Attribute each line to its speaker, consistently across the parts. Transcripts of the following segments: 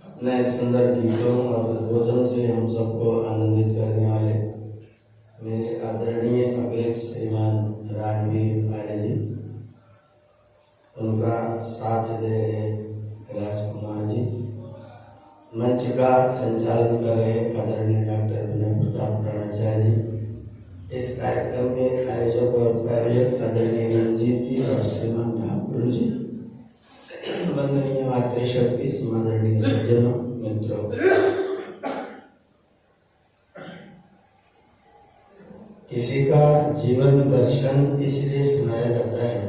Speaker 1: अपने सुंदर गीतों और उद्बोधन से हम सबको आनंदित करने वाले मेरे आदरणीय अग्रज श्रीमान राजवीर आर्य जी, उनका साथ दे रहे राजकुमार जी, मंच का संचालन कर रहे आदरणीय डॉक्टर विनय प्रताप राणाचार्य जी, इस कार्यक्रम के आयोजक और प्रायोजक आदरणीय रणजीत जी और श्रीमान रामगुरु जी, वंदनीय मातृशक्ति समादरणीय सज्जनों मित्रों, किसी का जीवन दर्शन इसलिए सुनाया जाता है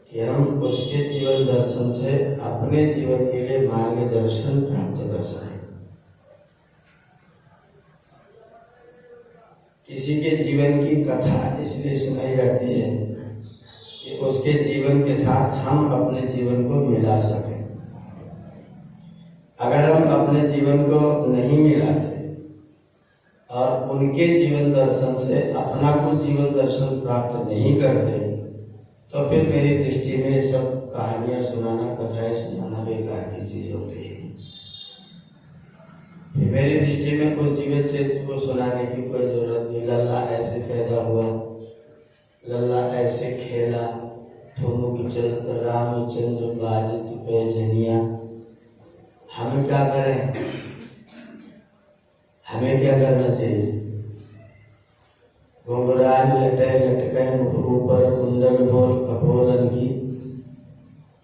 Speaker 1: कि हम उसके जीवन दर्शन से अपने जीवन के लिए मार्गदर्शन प्राप्त कर सकें। किसी के जीवन की कथा इसलिए सुनाई जाती है कि उसके जीवन के साथ हम अपने जीवन को मिला सकें। अगर हम अपने जीवन को नहीं मिलाते और उनके जीवन दर्शन से अपना कुछ जीवन दर्शन प्राप्त नहीं करते तो फिर मेरी दृष्टि में सब कहानियां सुनाना, कथाएं सुनाना बेकार की चीज होती है। फिर मेरी दृष्टि में उस जीवन चरित्र को सुनाने की कोई जरूरत नहीं। लल्ला ऐसे पैदा हुआ, लल्ला ऐसे खेला, ठुमुक चलत रामचंद्र बाजत पे जनिया। हमें क्या करें? हमें क्या करना चाहिए? घुंघराल लटे लटके ऊपर कुंडल बोल कपोलन की,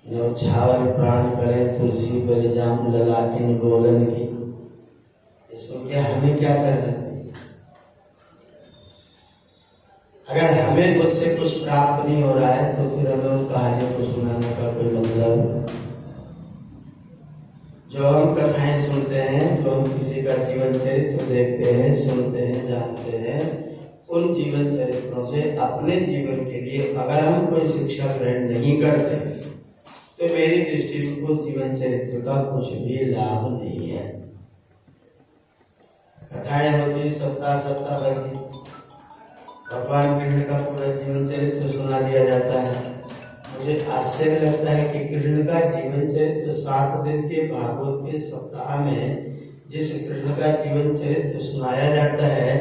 Speaker 1: न्यौछावर प्राण करें तुलसी बलिजाम लला इन बोलन की। इसमें क्या हमें क्या करना चाहिए? अगर हमें उससे कुछ प्राप्त नहीं हो रहा है तो फिर हमें उन कहानियों को सुनाने का कोई मतलब? जो हम कथाएं सुनते हैं, जो हम किसी का जीवन चरित्र देखते हैं, सुनते हैं, जानते हैं, उन जीवन चरित्रों से अपने जीवन के लिए अगर हम कोई शिक्षा ग्रहण नहीं करते तो मेरी दृष्टि में उस जीवन चरित्र का कुछ भी लाभ नहीं है। कथाएं होती सप्ताह सप्ताह भर की, भगवान कृष्ण का पूरा जीवन चरित्र सुना दिया जाता है। मुझे आश्चर्य लगता है कि कृष्ण का जीवन चरित्र 7 दिन के भागवत के सप्ताह में जिस कृष्ण का जीवन चरित्र सुनाया जाता है,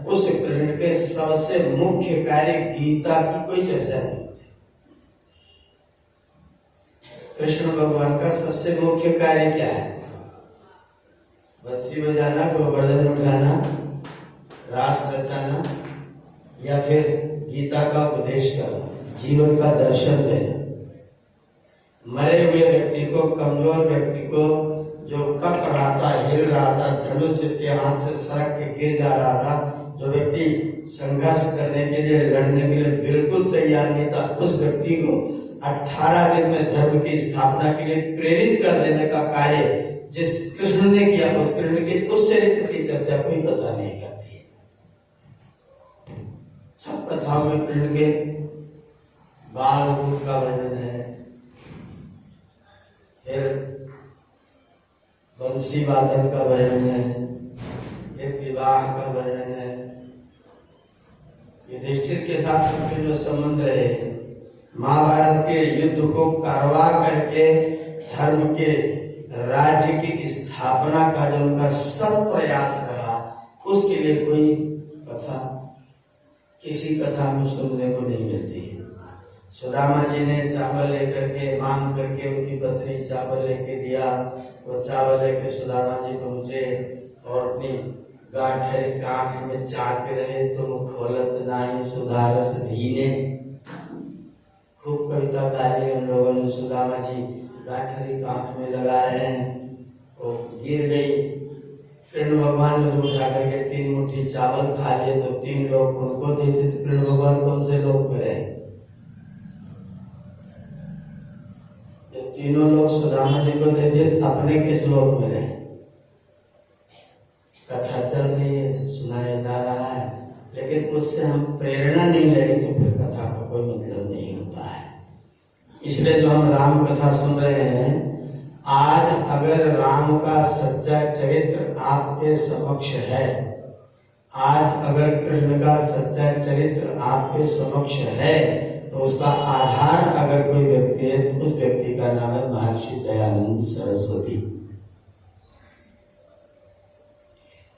Speaker 1: उस कृष्ण के सबसे मुख्य कार्य गीता की कोई चर्चा नहीं होती। कृष्ण भगवान का सबसे मुख्य कार्य क्या है? बंसी बजाना, गोवर्धन उठाना, रास रचाना या फिर गीता का उपदेश करना, जीवन का दर्शन देना। मरे हुए व्यक्ति को, कमजोर व्यक्ति को, जो कप रहा था, हिल रहा था, धनुष जिसके हाथ से सरक के गिर जा रहा था, जो व्यक्ति संघर्ष करने के लिए, लड़ने के लिए बिल्कुल तैयार नहीं था, उस व्यक्ति को 18 दिन में धर्म की स्थापना के लिए प्रेरित कर देने का कार्य जिस कृष्ण ने किया, उस कृष्ण के उस चरित्र की चर्चा कोई कथा नहीं करती है। सब कथाओं में कृष्ण के बाल रूप का वर्णन है, फिर बंसी वादन का वर्णन है, फिर विवाह का वर्णन है, युधिष्ठिर के साथ उनके जो संबंध रहे महाभारत के युद्ध को करवा करके धर्म के राज्य की स्थापना का जो उनका सब प्रयास रहा, उसके लिए कोई कथा किसी कथा में सुनने को नहीं मिलती है। सुदामा जी ने चावल लेकर के मांग करके उनकी पत्नी चावल लेके दिया, वो चावल लेके सुदामा जी पहुंचे और अपनी गांठरी कांख में चाक रहे तो खोलत नाही सुधारस धीने। खूब कविता गाली उन लोगों ने, सुदामा जी गांठरी कांख में लगा रहे हैं, वो गिर गई। कृष्ण भगवान ने उठा करके 3 मुट्ठी चावल खा लिए तो 3 लोग उनको देते, तो कृष्ण भगवान कौन से लोग में रहे? तीनों लोग सुदामा जी को दे दिए, अपने किस लोक में रहे? कथा चल रही है, सुनाया जा रहा है, लेकिन उससे हम प्रेरणा नहीं लेंगे तो फिर कथा का कोई मतलब नहीं होता है। इसलिए जो हम राम कथा सुन रहे हैं, आज अगर राम का सच्चा चरित्र आपके समक्ष है, आज अगर कृष्ण का सच्चा चरित्र आपके समक्ष है, तो उसका आधार अगर कोई व्यक्ति है तो उस व्यक्ति का नाम है महर्षि दयानंद सरस्वती।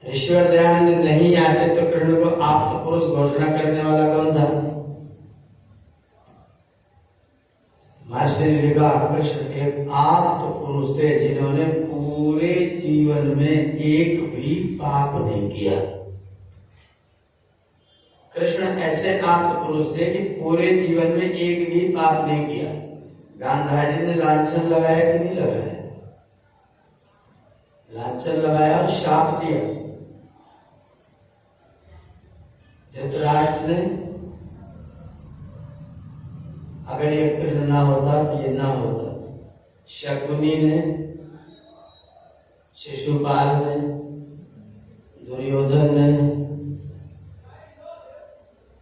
Speaker 1: ईश्वर दयानंद नहीं आते तो कृष्ण को आप्त पुरुष घोषणा करने वाला कौन था? महर्षि ने लिखा कृष्ण एक आप्त पुरुष थे जिन्होंने पूरे जीवन में एक भी पाप नहीं किया। कृष्ण ऐसे आप्त पुरुष थे कि पूरे जीवन में एक भी पाप नहीं किया। गांधारी ने लांछन लगाया कि नहीं लगाया? लांछन लगाया और शाप दिया। धृतराष्ट्र ने अगर ये कृष्ण ना होता तो ये ना होता। शकुनी ने, शिशुपाल ने, दुर्योधन ने,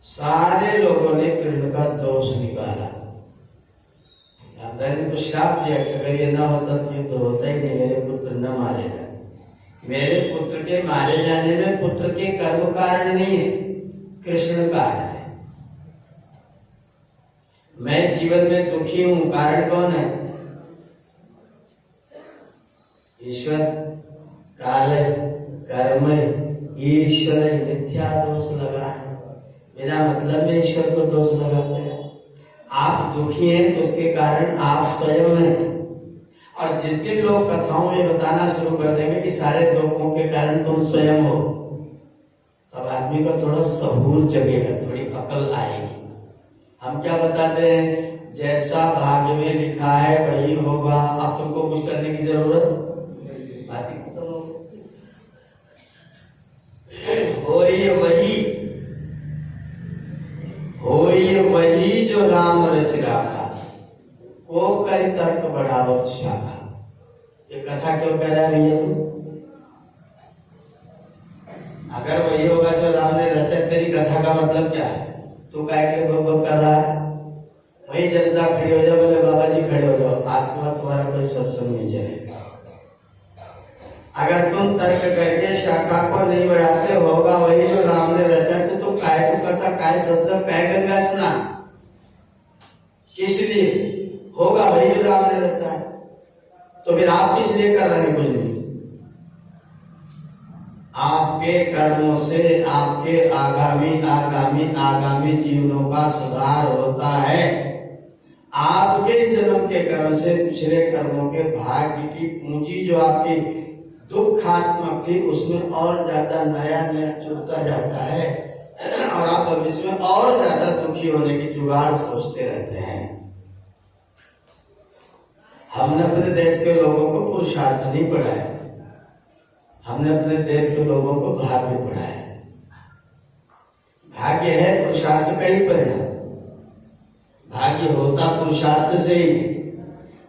Speaker 1: सारे लोगों ने कृष्ण का दोष निकाला। गांधारी ने तो श्राप दिया कि अगर ये ना होता तो युद्ध होता ही नहीं, मेरे पुत्र न मारे जाते। मेरे पुत्र के मारे जाने में पुत्र के कर्म कारण नहीं है, कृष्ण कारण है। मैं जीवन में दुखी हूं, कारण कौन है? ईश्वर, काल, कर्म, ईश्वर मिथ्या दोष लगा है। बिना मतलब में ईश्वर को दोष लगाते हैं। आप दुखी हैं तो उसके कारण आप स्वयं हैं। और जिस दिन लोग कथाओं में बताना शुरू कर देंगे कि सारे दुखों के कारण तुम स्वयं हो, तब आदमी को थोड़ा सहूर जगेगा, थोड़ी अकल आएगी। हम क्या बताते हैं? जैसा भाग्य में लिखा है वही होगा, अब तुमको कुछ करने की जरूरत बात ही खत्म हो। वही जो राम रच रहा वो कई तर्क बढ़ावत शाखा। ये कथा क्यों कह रहा है भैया तू? अगर वही होगा जो राम ने रचा, तेरी कथा का मतलब क्या है? तू काय के लिए भोग कर रहा है? वही जनता खड़ी हो जाओ, बोले बाबा जी खड़े हो जाओ, आज के बाद तुम्हारा कोई सत्संग नहीं चलेगा। अगर तुम तर्क करके शाखा को नहीं बढ़ाते, होगा वही जो राम ने रचा, तो तुम काय को कथा, काय सत्संग, काय गंगा स्नान, किस लिए? होगा वही जो राम ने रचा है, तो फिर आप किस लिए कर रहे हैं? कुछ नहीं। आपके कर्मों से आपके आगामी जीवनों का सुधार होता है। आपके जन्म के कर्म से पिछले कर्मों के भाग्य की पूंजी जो आपकी दुखात्मक थी, उसमें और ज्यादा नया जुड़ता जाता है और आप भविष्य में और ज्यादा दुखी होने की जुगाड़ सोचते रहते हैं। हमने अपने देश के लोगों को पुरुषार्थ नहीं पढ़ाया, हमने अपने देश के लोगों को भाग्य पढ़ाया। भाग्य है पुरुषार्थ का ही परिणाम, भाग्य होता पुरुषार्थ से ही।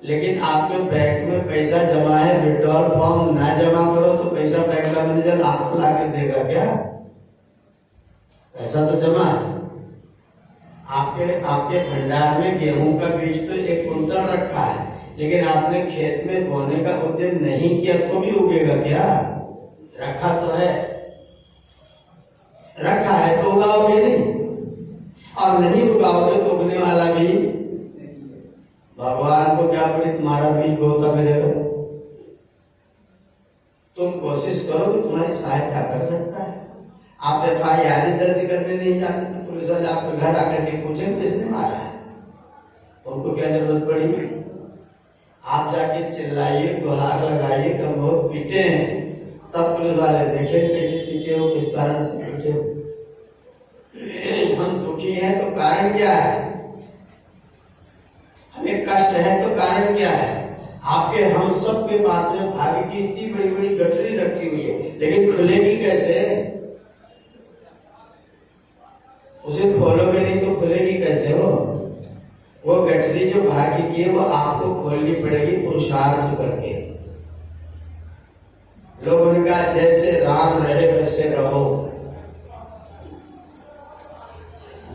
Speaker 1: लेकिन आपके बैंक में पैसा जमा है, विड्रॉल फॉर्म ना जमा करो तो पैसा बैंक का मैनेजर आपको ला के देगा क्या? पैसा तो जमा है। आपके भंडार में गेहूं का बीज तो 1 कुंटल रखा है, लेकिन आपने खेत में बोने का उद्यम नहीं किया तो भी उगेगा क्या? रखा तो है, रखा है तो उगाओगे नहीं, और नहीं उगाओगे तो उगने वाला भी भगवान को क्या पड़ी तुम्हारा बीज बोता फिरेगा। तुम कोशिश करो कि तुम्हारी सहायता कर सकता है। आप FIR दर्ज करने नहीं जाते तो पुलिस वाले आपके घर आकर के पूछेंगे किसने मारा है, उनको क्या जरूरत पड़ी। आप जाके चिल्लाइए, गुहार लगाइए कि हम बहुत पीटे हैं, तब पुलिस वाले देखें कैसे पीटे हो, किस कारण से पीटे हो। हम दुखी हैं तो कारण क्या है, हमें कष्ट है तो कारण क्या है। आपके हम सब के पास में भाग्य की इतनी बड़ी बड़ी गठरी रखी हुई है, लेकिन खुलेगी कैसे। उसे खोलोगे नहीं तो खुलेगी कैसे वो गठरी जो भाग्य की है वो आपको खोलनी पड़ेगी पुरुषार्थ करके। लोगों ने कहा जैसे राम रहे वैसे रहो।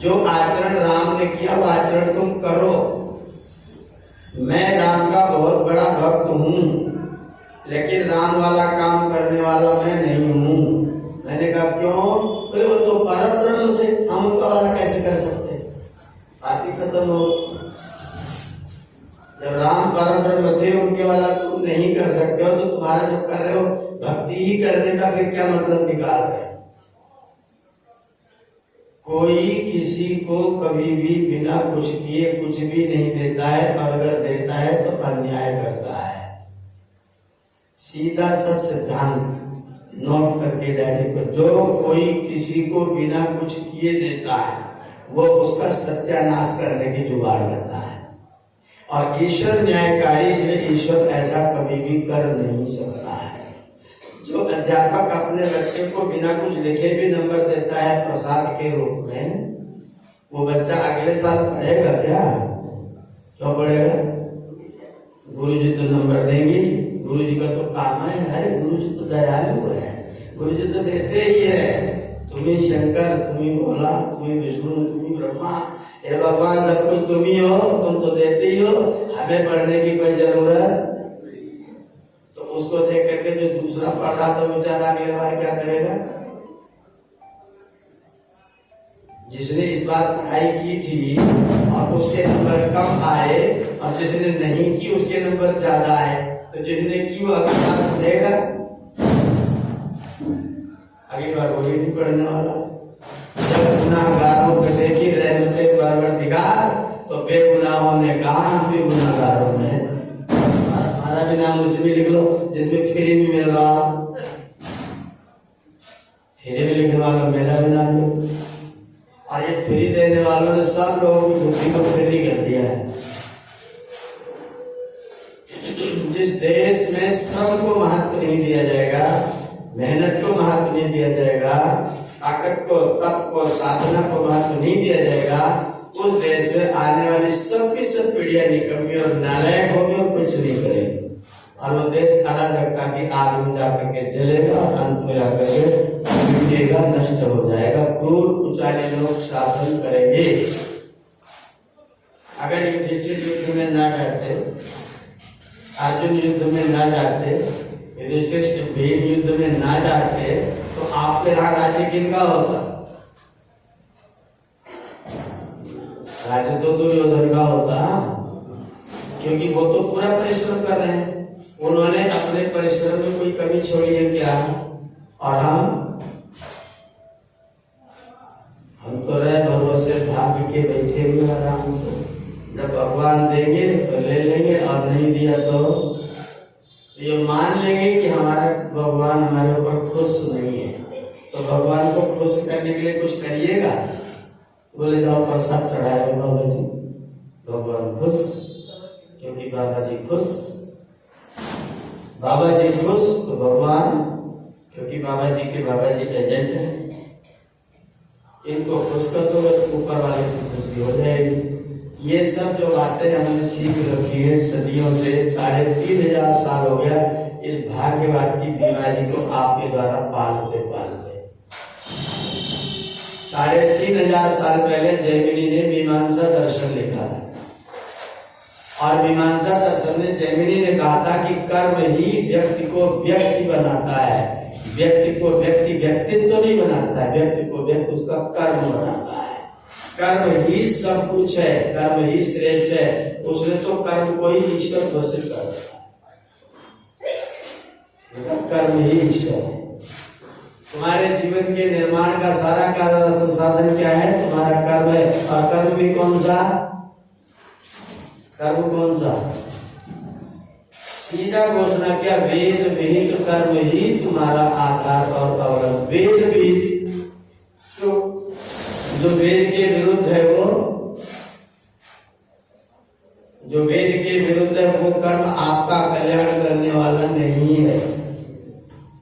Speaker 1: जो आचरण राम ने किया वो आचरण तुम करो। मैं राम का बहुत बड़ा भक्त हूं, लेकिन राम वाला काम करने वाला मैं नहीं हूं। मैंने कहा क्यों? बोले वो तो परब्रह्म थे, हम उनका वाला कैसे कर सकते। बात ही खत्म हो। जब राम परब्रह्म थे उनके वाला तुम नहीं कर सकते हो तो तुम्हारा जो कर रहे हो भक्ति ही करने का फिर क्या मतलब निकाल रहे। कोई किसी को कभी भी बिना कुछ किए कुछ भी नहीं देता है, और अगर देता है तो अन्याय करता है। सीधा सा सिद्धांत नोट करके डायरी पर, जो कोई किसी को बिना कुछ किए देता है वो उसका सत्यानाश करने की जुगाड़ करता है। और ईश्वर न्यायकारी, इसलिए ईश्वर ऐसा कभी भी कर नहीं सकता है। जो अध्यापक अपने बच्चे को बिना कुछ लिखे भी नंबर देता है प्रसाद के रूप में, वो बच्चा अगले साल पढ़ेगा क्या? क्यों पढ़ेगा? गुरुजी तो नंबर देंगे, गुरुजी का तो काम है। अरे गुरुजी तो दयालु है, गुरुजी तो देते ही है। तुम्ही शंकर, तुम्ही भोला, तुम्ही विष्णु, तुम्ही ब्रह्मा, हे भगवान सब कुछ तुम ही हो, तुम तो देते ही हो, हमें पढ़ने की कोई जरूरत। तो उसको देख करके जो दूसरा पढ़ रहा था बेचारा अगले बार क्या करेगा? जिसने इस बार पढ़ाई की थी और उसके नंबर कम आए, और जिसने नहीं की उसके नंबर ज्यादा आए, तो जिसने की वो अगली बार पढ़ेगा, अगली बार वो भी नहीं पढ़ने वाला। जब गुनाहगारों को देखी रहमते परवरदिगार, तो बेगुनाहों ने कहा हम भी गुनाहगारों में। हमारा भी नाम उसे भी लिख लो जिसमें फ्री भी मिल रहा, फ्री में लिखने वालों मेरा भी नाम लो। और ये फ्री देने वालों ने सब लोगों की बुद्धि को फ्री कर दिया है। जिस देश में श्रम को महत्व नहीं दिया जाएगा, मेहनत को महत्व नहीं दिया जाएगा, ताकत को, तप को, साधना को महत्व नहीं दिया जाएगा, उस देश में आने वाली सब की सब पीढ़ियां निकम्मी और नालायक होंगी और कुछ नहीं करेंगे। और वो देश अराजकता की आग में जाकर के जलेगा और अंत में जाकर के मिटेगा, नष्ट हो जाएगा। क्रूर कुचाले लोग शासन करेंगे। अगर युधिष्ठिर युद्ध में ना जाते, अर्जुन युद्ध में ना जाते, युधिष्ठिर भीम युद्ध में ना जाते, तो आपके यहाँ राज्य किनका होता? राज्य तो दुर्योधन का होता, क्योंकि वो तो पूरा परिश्रम कर रहे हैं। उन्होंने अपने परिश्रम में कोई कमी छोड़ी है क्या? और हम तो रहे भरोसे भाग के बैठे हुए आराम से। जब भगवान देंगे तो ले लेंगे, और नहीं दिया तो ये मान लेंगे कि हमारा भगवान हमारे ऊपर खुश नहीं है। तो भगवान को खुश करने के लिए कुछ करिएगा। बोले जाओ प्रसाद चढ़ाए बाबा जी, भगवान खुश, क्योंकि बाबा जी खुश। बाबा जी खुश तो भगवान, क्योंकि बाबा जी के बाबा जी एजेंट है। इनको खुश कर दो, ऊपर वाले की खुशी हो जाएगी। ये सब जो बातें हमने सीख रखी है सदियों से, 3500 साल हो गया इस भाग्यवाद की बीमारी को आपके द्वारा पालते पालते। 3500 साल पहले जैमिनी ने मीमांसा दर्शन लिखा था, और मीमांसा दर्शन में जैमिनी ने कहा था कि कर्म ही व्यक्ति को व्यक्ति बनाता है, व्यक्ति को व्यक्ति व्यक्तित्व नहीं बनाता है, व्यक्ति को व्यक्ति उसका कर्म बनाता है। कर्म ही सब कुछ है, कर्म ही श्रेष्ठ है। उसने तो कर्म को ही ईश्वर घोषित कर दिया, कर्म ही ईश्वर है। तुम्हारे जीवन के निर्माण का सारा का संसाधन क्या है? तुम्हारा कर्म है। और कर्म भी कौन सा? कर्म कौन सा? सीधा घोषणा किया, वेद विहित कर्म ही तुम्हारा आधार और अवलंबन। वेद विहित तो जो वेद के विरुद्ध है, वो जो वेद के विरुद्ध है वो कर्म आपका कल्याण करने वाला नहीं है।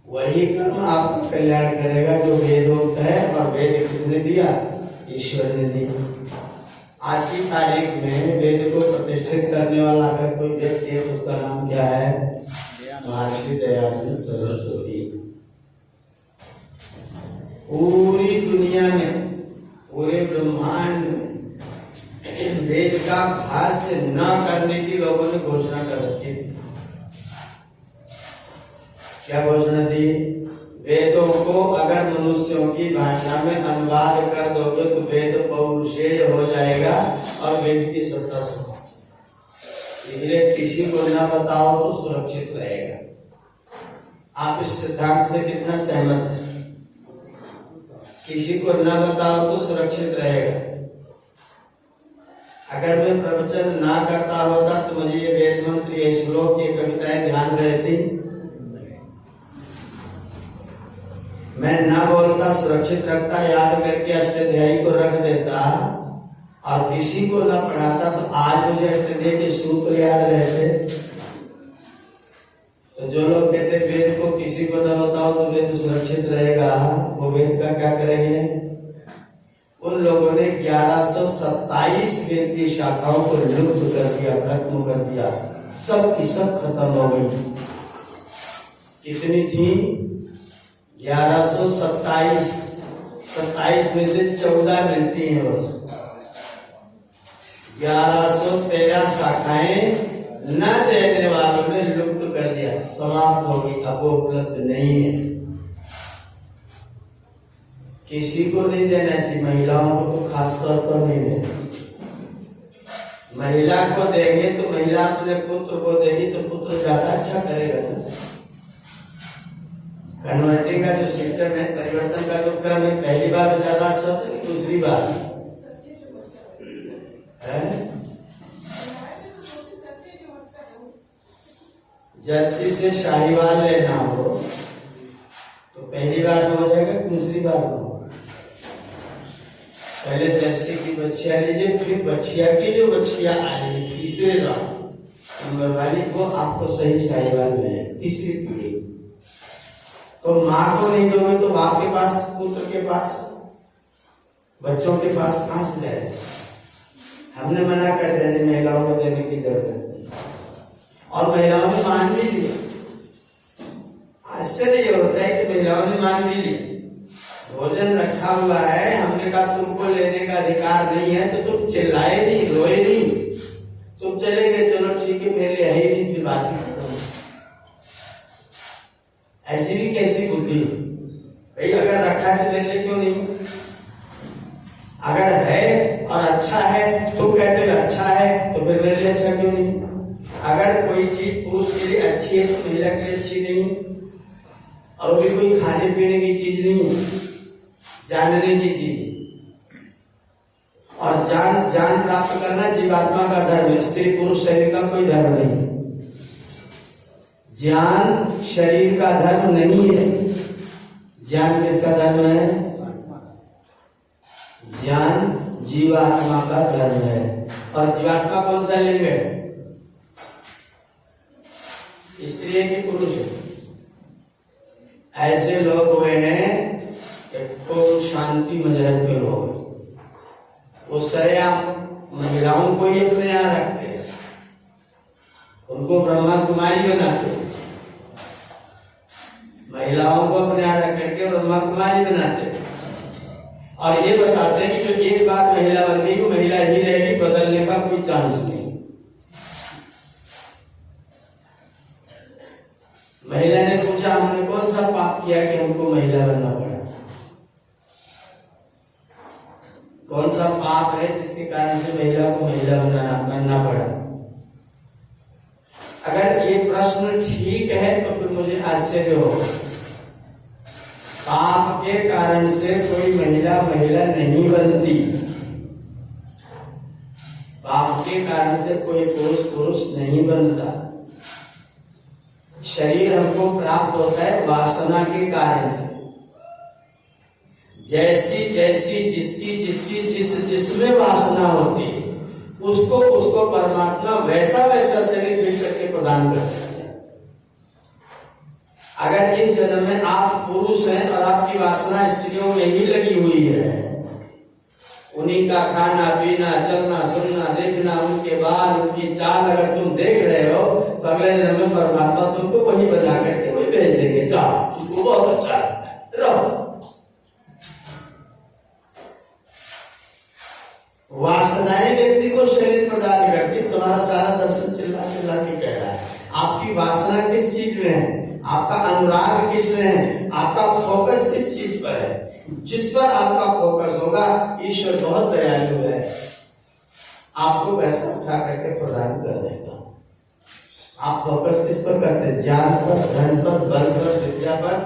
Speaker 1: वही कर्म आपका कल्याण करेगा जो वेदोक्त है। और वेद किसने दिया? ईश्वर ने दिया। आज की तारीख में वेद को प्रतिष्ठित करने वाला अगर कोई व्यक्ति है तो उसका नाम क्या है? महर्षि दयानंद सरस्वती। पूरी दुनिया में, पूरे ब्रह्मांड में वेद का भाष्य न करने की लोगों ने घोषणा कर रखी थी। क्या घोषणा थी? वेदों को अगर मनुष्यों की भाषा में अनुवाद कर दोगे तो वेद पौरुषेय हो जाएगा और वेद की सत्ता समाप्त। इसलिए किसी को न बताओ तो सुरक्षित रहेगा। आप इस सिद्धांत से कितना सहमत हैं? किसी को न बताओ तो सुरक्षित रहेगा। अगर मैं प्रवचन ना करता होता तो मुझे ये वेद मंत्र, ये श्लोक, ये कविताएं ध्यान रहती? मैं ना बोलता, सुरक्षित रखता, याद करके अष्टाध्यायी को रख देता और किसी को ना पढ़ाता तो आज मुझे अष्टाध्यायी के सूत्र याद रहते। तो जो लोग कहते वेद को किसी को ना बताओ तो वेद सुरक्षित रहेगा, वो वेद का क्या करेंगे? उन लोगों ने 1127 वेद की शाखाओं को लुप्त कर दिया, खत्म कर दिया। सब की सब खत्म हो गई। कितनी थी? 1127। 27 में से 14 मिलती हैं रोज। 1113 शाखाएं न देने वालों ने लुप्त कर दिया, समाप्त हो गई, अब वो उपलब्ध नहीं है। किसी को नहीं देना चाहिए, महिलाओं को तो खास तौर पर नहीं देना। महिला को देंगे तो महिला अपने पुत्र को देगी तो पुत्र ज्यादा अच्छा करेगा ना। कन्वर्टिंग का जो सिस्टम है, परिवर्तन का जो क्रम है, पहली बार ज्यादा अच्छा होता है, दूसरी बार है? जर्सी से शाहीवाल लेना हो तो पहली बार में हो जाएगा, दूसरी बार में हो। पहले जर्सी की बच्चियां लीजिए, फिर बच्चिया की जो बच्चियां आएगी तीसरे नंबर वाली, वो आपको सही शाहीवाल मिलेगी, तीसरी पीढ़ी। तो माँ को नहीं दोगे तो बाप के पास, पुत्र के पास, बच्चों के पास कहां से जाए? हमने मना कर दिया, महिलाओं को देने की जरूरत नहीं, और महिलाओं ने मान भी लिया। आश्चर्य ये होता है कि महिलाओं ने मान भी लिया। भोजन रखा हुआ है, हमने कहा तुमको लेने का अधिकार नहीं है, तो तुम चिल्लाए नहीं, रोए नहीं, तुम चले गए, चलो ठीक है, पहले है ही नहीं, फिर बात ही खत्म। ऐसी भी कैसी बुद्धि भाई? अगर रखा है तो ले ले, क्यों नहीं? अगर है और अच्छा है, तुम कहते हो अच्छा है, तो फिर मेरे लिए अच्छा क्यों नहीं? अगर कोई चीज पुरुष के लिए अच्छी है तो महिला के लिए अच्छी नहीं, और भी कोई खाने पीने की चीज नहीं, जानने की चीज। और जान प्राप्त करना जीवात्मा का धर्म है, स्त्री पुरुष शरीर का कोई धर्म नहीं। ज्ञान शरीर का धर्म नहीं है। ज्ञान किसका धर्म है? ज्ञान जीवात्मा का धर्म है। और जीवात्मा कौन सा लिंग है? स्त्री है कि पुरुष है? ऐसे लोग हुए हैं तो शांति मजहब के लोग, वो सरेआम महिलाओं को ही अपने यहाँ रखते हैं, उनको ब्रह्मा कुमारी बनाते हैं, महिलाओं को अपने यहाँ रख करके ब्रह्मा कुमारी बनाते हैं, और ये बताते हैं कि जो एक बार महिला बन गई वो महिला ही रहेगी, बदलने का कोई चांस नहीं। महिला ने पूछा, हमने कौन सा पाप किया कि हमको महिला बनना पड़ा? कौन सा पाप किसके कारण से महिला को महिला बनना पड़ा। अगर ये प्रश्न ठीक है तो फिर मुझे आश्चर्य हो। पाप के कारण से कोई महिला महिला नहीं बनती, पाप के कारण से कोई पुरुष पुरुष नहीं बनता। शरीर हमको प्राप्त होता है वासना के कारण से। जैसी जैसी जिसकी जिसकी जिसमें वासना होती है उसको उसको परमात्मा वैसा वैसा शरीर मिल करके प्रदान करते हैं। अगर इस जन्म में आप पुरुष हैं और आपकी वासना स्त्रियों में ही लगी हुई है, उन्हीं का खाना पीना चलना सुनना देखना, उनके बाल उनकी चाल अगर तुम देख रहे हो तो अगले जन्म में परमात्मा तुमको वही बना करके वही भेज देंगे। जाओ, तुमको बहुत अच्छा लगता है, रहो। वासनाएं व्यक्ति को शरीर प्रदान करती। तुम्हारा सारा दर्शन चिल्ला चिल्ला के कह रहा है आपकी वासना किस चीज में है, आपका अनुराग किस में है, आपका फोकस किस चीज पर है। जिस पर आपका फोकस होगा ईश्वर बहुत दयालु है, आपको वैसा उठा करके प्रदान कर देगा। आप फोकस किस पर करते हैं? ज्ञान पर, धन पर, बल पर, विद्या पर,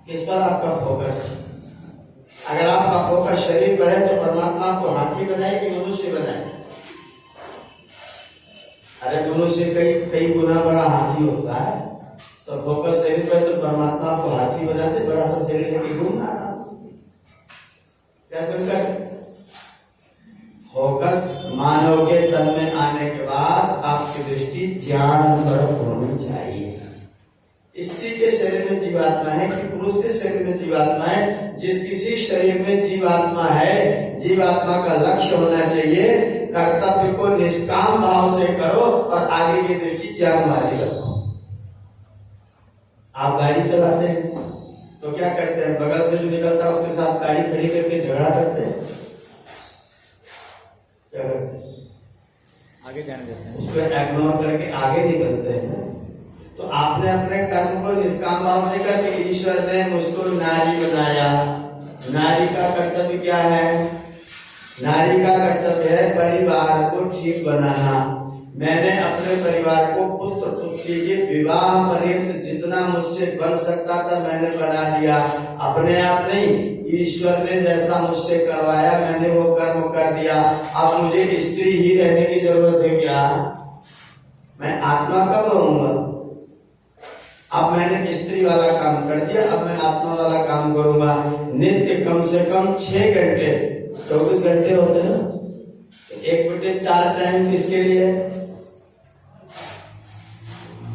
Speaker 1: किस पर आपका फोकस है? अगर आपका फोकस शरीर पर है तो परमात्मा आपको हाथी बनाए कि मनुष्य बनाए? अरे मनुष्य कई गुना बड़ा हाथी होता है, तो फोकस शरीर पर तो परमात्मा आपको हाथी बनाते, बड़ा सा शरीर लेके घूमना आराम से। क्या संकट? फोकस मानव के तन में आने के बाद आपकी दृष्टि ज्ञान पर होनी चाहिए। स्त्री के शरीर में जीवात्मा है कि पुरुष के शरीर में जीवात्मा है, जिस किसी शरीर में जीवात्मा है, जीवात्मा का लक्ष्य होना चाहिए कर्तव्य को निष्काम भाव से करो और आगे की दृष्टि ज्ञान वाली रखो। आप गाड़ी चलाते हैं तो क्या करते हैं? बगल से जो निकलता है उसके साथ गाड़ी खड़ी करके झगड़ा करते हैं, क्या करते हैं?
Speaker 2: आगे जाने देते हैं,
Speaker 1: उसको इग्नोर करके आगे निकलते हैं ना। तो आपने अपने कर्म को निष्काम भाव से करके, ईश्वर ने मुझको नारी बनाया। नारी का कर्तव्य क्या है? नारी का कर्तव्य है परिवार को ठीक बनाना। मैंने अपने परिवार को पुत्र पुत्री के विवाह पर्यंत जितना मुझसे बन सकता था मैंने बना दिया। अपने आप नहीं, ईश्वर ने जैसा मुझसे करवाया मैंने वो कर्म कर दिया। अब मुझे स्त्री ही रहने की जरूरत है क्या? मैं आत्मा कब रहूंगा? अब मैंने स्त्री वाला काम कर दिया, अब मैं आत्मा वाला काम करूंगा। नित्य कम से कम 6 घंटे, 24 घंटे होते हैं, तो 1/4 टाइम किसके लिए?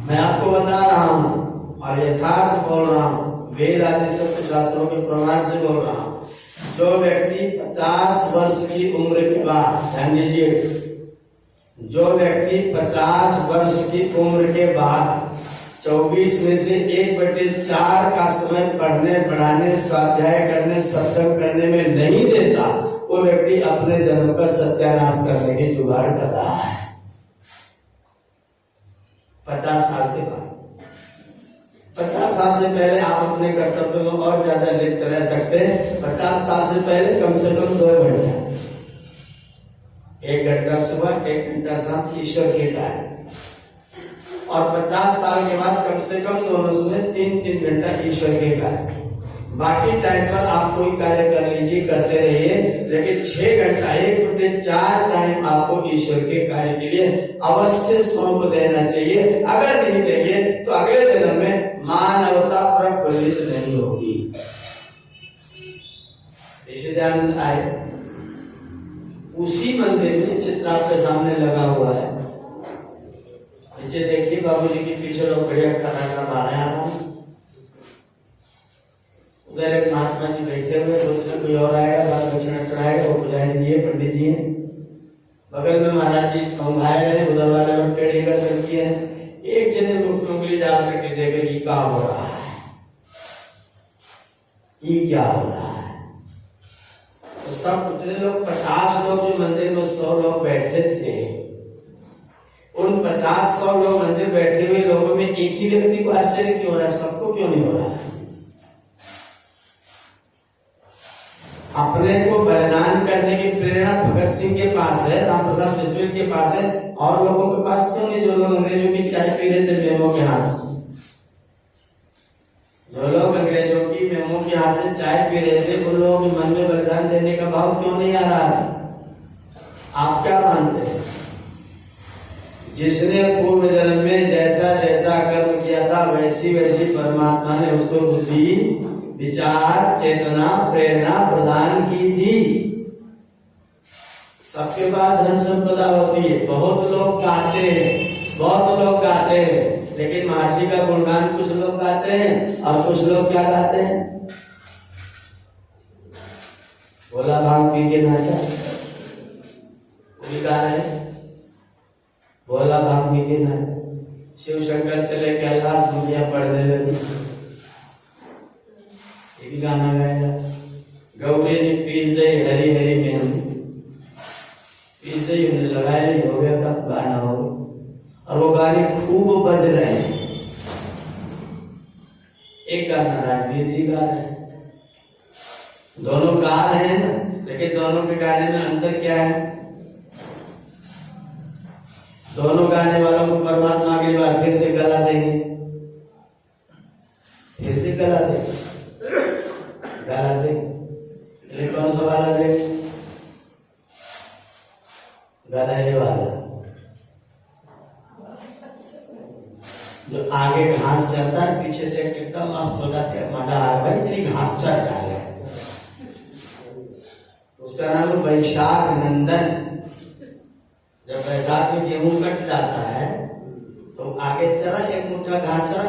Speaker 1: मैं आपको बता रहा हूं और यथार्थ बोल रहा हूं, वेद आदि सब शास्त्रों के प्रमाण से बोल रहा हूं। जो व्यक्ति 50 वर्ष की उम्र के बाद, ध्यान दीजिए, जो व्यक्ति 50 वर्ष की उम्र के बाद 24 में से 1/4 का समय पढ़ने पढ़ाने स्वाध्याय करने सत्संग करने में नहीं देता, वो व्यक्ति अपने जन्म का सत्यानाश करने की जुगाड़ कर रहा है। 50 साल के बाद, 50 साल से पहले आप अपने कर्तव्य में और ज्यादा लिप्त रह सकते हैं। 50 साल से पहले कम से कम 2 घंटा, 1 घंटा सुबह 1 घंटा शाम ईश्वर के कार्य, और 50 साल के बाद कम से कम दोनों में 3-3 घंटा ईश्वर के कार्य। बाकी टाइम पर आप कोई कार्य कर लीजिए, करते रहिए, लेकिन 6 घंटा 1/4 टाइम आपको ईश्वर के कार्य के लिए अवश्य सौंप देना चाहिए। अगर नहीं देंगे तो अगले जन्म में मानवता प्रफुल्लित नहीं होगी। ऋषिदानंद आए, उसी मंदिर में चित्र आपके सामने लगा हुआ है, नीचे देखिए, बाबूजी के पीछे लोग बढ़िया खाना खा रहे हैं। उधर एक महात्मा जी बैठे हुए, सोचने कोई और आएगा, बाल दक्षिणा चढ़ाएगा, वो पुजारी जी है, पंडित जी हैं। बगल में महाराज जी घुमाए रहे, उधर वाले में टेढ़ी गर्दन किए हैं। एक जने मुख में उंगली डाल करके देख रहे, ये क्या हो रहा है, ये क्या हो रहा है। तो सब उतने लोग, 50 लोग जो मंदिर में 100 लोग बैठे थे, उन 50-100 लोग मंदिर बैठे हुए लोगों में एक ही व्यक्ति को आश्चर्य क्यों हो रहा है, सबको क्यों नहीं हो रहा है? अपने को बलिदान करने की प्रेरणा भगत भगत सिंह के पास है, राम प्रसाद बिस्मिल के पास है, और लोगों के पास क्यों नहीं? जो लोग अंग्रेजों की चाय पी रहे थे मेमो के हाथ से, जो लोग अंग्रेजों की मेमो के हाथ से चाय पी रहे थे, उन लोगों के मन में बलिदान देने का भाव क्यों नहीं आ रहा था? आप क्या मानते हैं? जिसने पूर्व जन्म में जैसा जैसा कर्म किया था वैसी वैसी परमात्मा ने उसको बुद्धि, विचार, चेतना, प्रेरणा प्रदान की थी। सबके पास धन संपदा होती है। बहुत लोग गाते हैं, बहुत लोग गाते हैं, लेकिन महर्षि का गुणगान कुछ लोग गाते हैं और कुछ लोग क्या गाते हैं? बोला भांग पी के नाचा, वो भी गा रहे हैं। बोला भांग पी के नाचा, शिव शंकर चले कैलाश दुनिया पढ़ने लगी, ये भी गाना गाया। गौरी ने पीस दे हरी हरी मेहंदी, पीस दे उन्हें लगाया नहीं, हो गया कब गाना हो, और वो गाने खूब बज रहे हैं। एक गाना राजवीर जी गा रहे हैं, दोनों गा रहे हैं ना, लेकिन दोनों के गाने में अंतर क्या है? दोनों गाने वालों को परमात्मा अगली बार फिर से गला देंगे, फिर से गला देंगे, गला देंगे। लेकिन कौन सा वाला देंगे? गला ये वाला जो आगे घास चलता है, पीछे देख एकदम मस्त हो जाते हैं, मजा आ भाई तेरी घास चल रहा है। उसका नाम है वैशाख नंदन। जब वैशाख में गेहूं कट जाता है तो आगे चला, एक मुट्ठा घास चला,